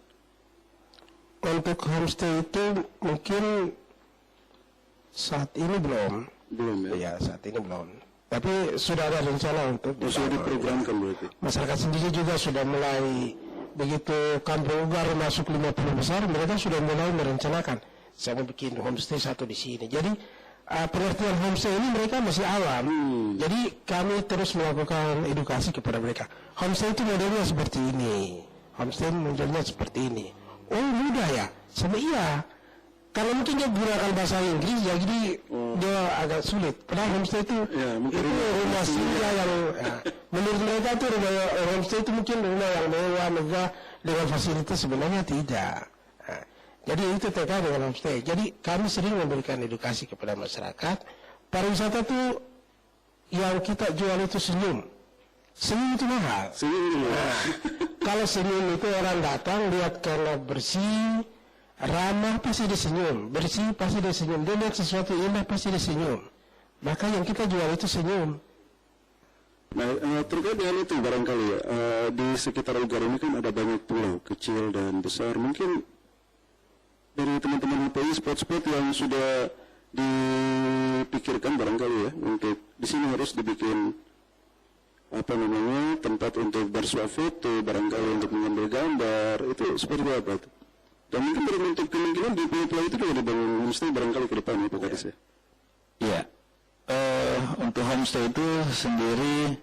Untuk homestay itu mungkin saat ini belum. Belum ya? Ya, saat ini belum. Tapi sudah ada rencana untuk Sudah diprogramkan berarti. masyarakat sendiri juga sudah mulai, begitu Kampung Ugar masuk 50 besar, mereka sudah mulai merencanakan saya mau bikin homestay satu di sini. Jadi pengertian homestay ini mereka masih awam. Jadi kami terus melakukan edukasi kepada mereka. Homestay itu modelnya seperti ini. Homestay modelnya seperti ini. Oh mudah ya? Sama iya. Kalau mungkin dia gunakan bahasa Inggris, jadi dia agak sulit. Padahal homestay itu, Ya, mungkin itu rumah singgah yang menurut mereka itu rumah homestay itu mungkin rumah yang mewah, megah dengan fasilitas, sebenarnya tidak. Nah, jadi itu terkait dengan homestay. Jadi kami sering memberikan edukasi kepada masyarakat. Pariwisata itu yang kita jual itu senyum. Senyum itu mahal. Nah, kalau senyum itu orang datang lihat karena bersih, ramah pasti dia senyum, bersih pasti dia senyum, dia lihat sesuatu indah pasti dia senyum. Maka yang kita jual itu senyum. Nah, terkait dengan itu barangkali ya, di sekitar Ugar ini kan ada banyak pulau, kecil dan besar. Mungkin dari teman-teman HPI spot-spot yang sudah dipikirkan barangkali ya, untuk di sini harus dibikin tempat untuk bersuah foto, barangkali untuk mengambil gambar, itu seperti apa tuh? Dan mungkin berbentuk kemungkinan di pulau-pulau itu juga dibangun homestay barangkali ke depan ya Pak Kadis ya? Iya. Untuk homestay itu sendiri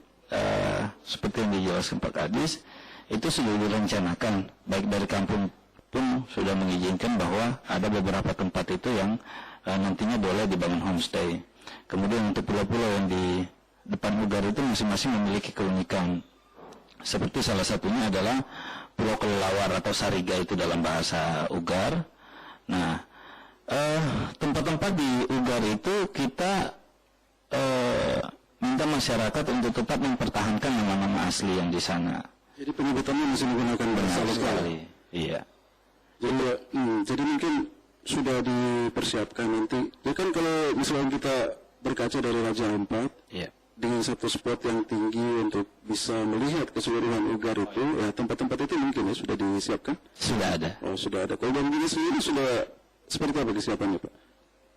seperti yang dijelaskan Pak Kadis, itu sudah direncanakan, baik dari kampung pun sudah mengizinkan bahwa ada beberapa tempat itu yang nantinya boleh dibangun homestay. Kemudian untuk pulau-pulau yang di depan Ugar itu masing-masing memiliki keunikan. Seperti salah satunya adalah Pulau Kelelawar atau Sariga itu dalam bahasa Ugar. Nah, tempat-tempat di Ugar itu kita minta masyarakat untuk tetap mempertahankan nama-nama asli yang di sana. Jadi penyebutannya masih menggunakan bahasa lokal. Sekali. Iya. Jadi mungkin sudah dipersiapkan nanti. Ya kan kalau misalnya kita berkaca dari Raja Ampat, Iya. dengan satu spot yang tinggi untuk bisa melihat keseluruhan Ugar itu, ya tempat-tempat itu mungkin ya sudah disiapkan? Sudah ada. Oh sudah ada. Kalau dari dinas sendiri sudah seperti apa kesiapannya Pak?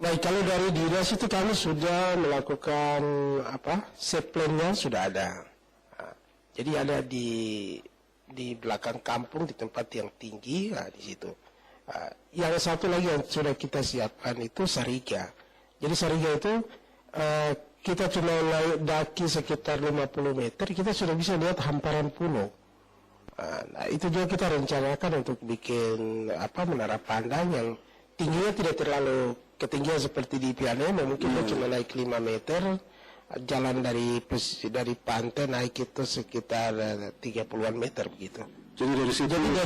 Baik, kalau dari dinas itu kami sudah melakukan set plan-nya sudah ada. Nah, jadi ada di belakang kampung di tempat yang tinggi, di situ. Yang satu lagi yang sudah kita siapkan itu Sariga. Jadi Sariga itu kita cuma naik daki sekitar 50 meter, kita sudah bisa lihat hamparan pulau. Nah, itu juga kita rencanakan untuk bikin menara pandang yang tingginya tidak terlalu ketinggian seperti di Pianema, mungkin cuma naik 5 meter, jalan dari pantai naik itu sekitar 30-an meter begitu. Jadi dari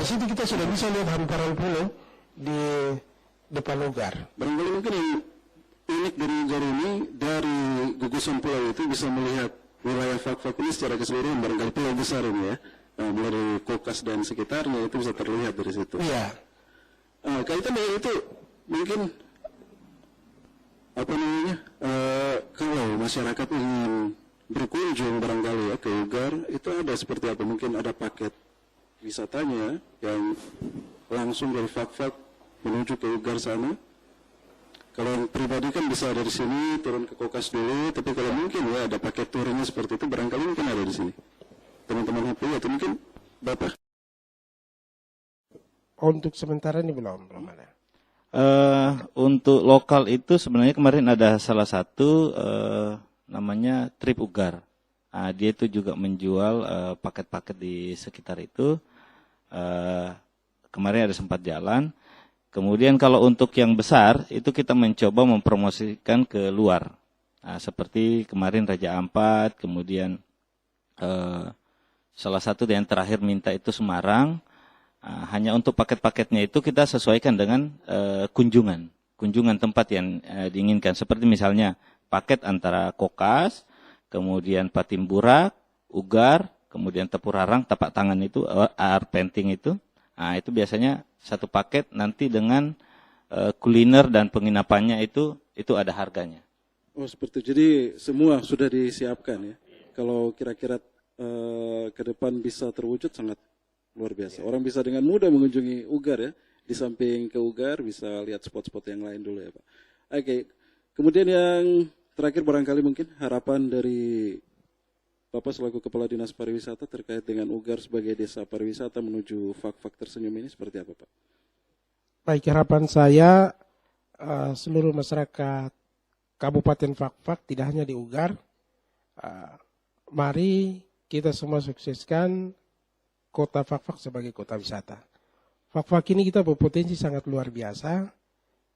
situ kita sudah bisa lihat hamparan pulau di depan Ugar. Barangkali mungkin yang unik dari Ugar ini, dari gugusan pulau itu bisa melihat wilayah Fak-Fak ini secara keseluruhan, barangkali pulau besar ini ya, mulai dari Kokas dan sekitarnya itu bisa terlihat dari situ. Iya. Kaitan dengan itu mungkin kalau masyarakat ingin berkunjung barangkali ya ke Ugar, itu ada seperti apa? Mungkin ada paket wisatanya yang langsung dari Fak-Fak menuju ke Ugar sana. Kalau yang pribadi kan bisa dari sini turun ke Kokas dulu, tapi kalau mungkin ya ada paket turunnya seperti itu, barangkali mungkin ada di sini. Teman-teman HPI atau mungkin Bapak? Untuk sementara ini belum ada. Untuk lokal itu sebenarnya kemarin ada salah satu namanya Trip Ugar. Dia itu juga menjual paket-paket di sekitar itu. Kemarin ada sempat jalan. Kemudian kalau untuk yang besar, itu kita mencoba mempromosikan ke luar. Seperti kemarin Raja Ampat, kemudian salah satu yang terakhir minta itu Semarang. Hanya untuk paket-paketnya itu kita sesuaikan dengan kunjungan tempat yang diinginkan. Seperti misalnya paket antara Kokas, kemudian Patimburak, Ugar, kemudian Tepur Harang, tapak tangan itu, Arpenting itu. Itu biasanya satu paket nanti dengan kuliner dan penginapannya itu ada harganya. Oh seperti itu. Jadi semua sudah disiapkan ya. Kalau kira-kira ke depan bisa terwujud sangat luar biasa. Orang bisa dengan mudah mengunjungi Ugar ya. Di samping ke Ugar bisa lihat spot-spot yang lain dulu ya Pak. Oke. Kemudian yang terakhir barangkali mungkin harapan dari Bapak selaku Kepala Dinas Pariwisata terkait dengan Ugar sebagai desa pariwisata menuju Fak-Fak Tersenyum ini seperti apa Pak? Baik, harapan saya seluruh masyarakat Kabupaten Fak-Fak tidak hanya di Ugar, mari kita semua sukseskan kota Fak-Fak sebagai kota wisata. Fak-Fak ini kita berpotensi sangat luar biasa.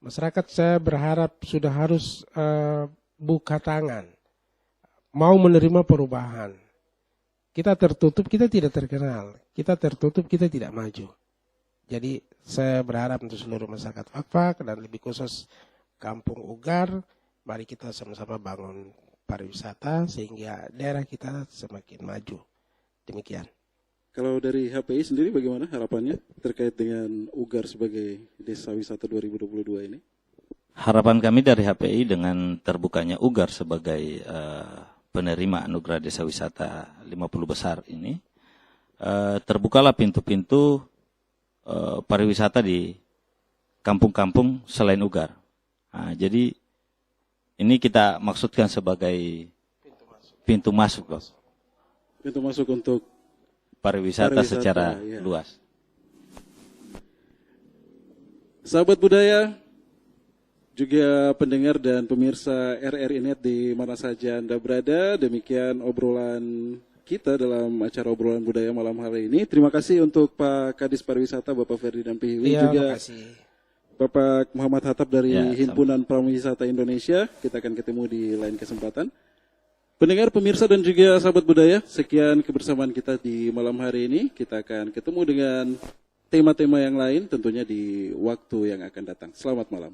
Masyarakat saya berharap sudah harus buka tangan, mau menerima perubahan. Kita tertutup, kita tidak terkenal. Kita tertutup, kita tidak maju. Jadi saya berharap untuk seluruh masyarakat Fak-Fak dan lebih khusus Kampung Ugar, mari kita sama-sama bangun pariwisata sehingga daerah kita semakin maju. Demikian. Kalau dari HPI sendiri bagaimana harapannya terkait dengan Ugar sebagai desa wisata 2022 ini? Harapan kami dari HPI dengan terbukanya Ugar sebagai penerima anugerah desa wisata 50 besar ini, terbukalah pintu-pintu pariwisata di kampung-kampung selain Ugar. Jadi ini kita maksudkan sebagai pintu masuk, Bos. Pintu masuk untuk pariwisata secara ya. luas. Sahabat budaya, juga pendengar dan pemirsa RRI.net di mana saja Anda berada, demikian obrolan kita dalam acara obrolan budaya malam hari ini. Terima kasih untuk Pak Kadis Pariwisata Bapak Ferdinand Pihiwi, juga makasih. Bapak Muhammad Hattab dari Ya, Himpunan Prawisata Indonesia. Kita akan ketemu di lain kesempatan. Pendengar, pemirsa dan juga sahabat budaya, sekian kebersamaan kita di malam hari ini. Kita akan ketemu dengan tema-tema yang lain tentunya di waktu yang akan datang. Selamat malam.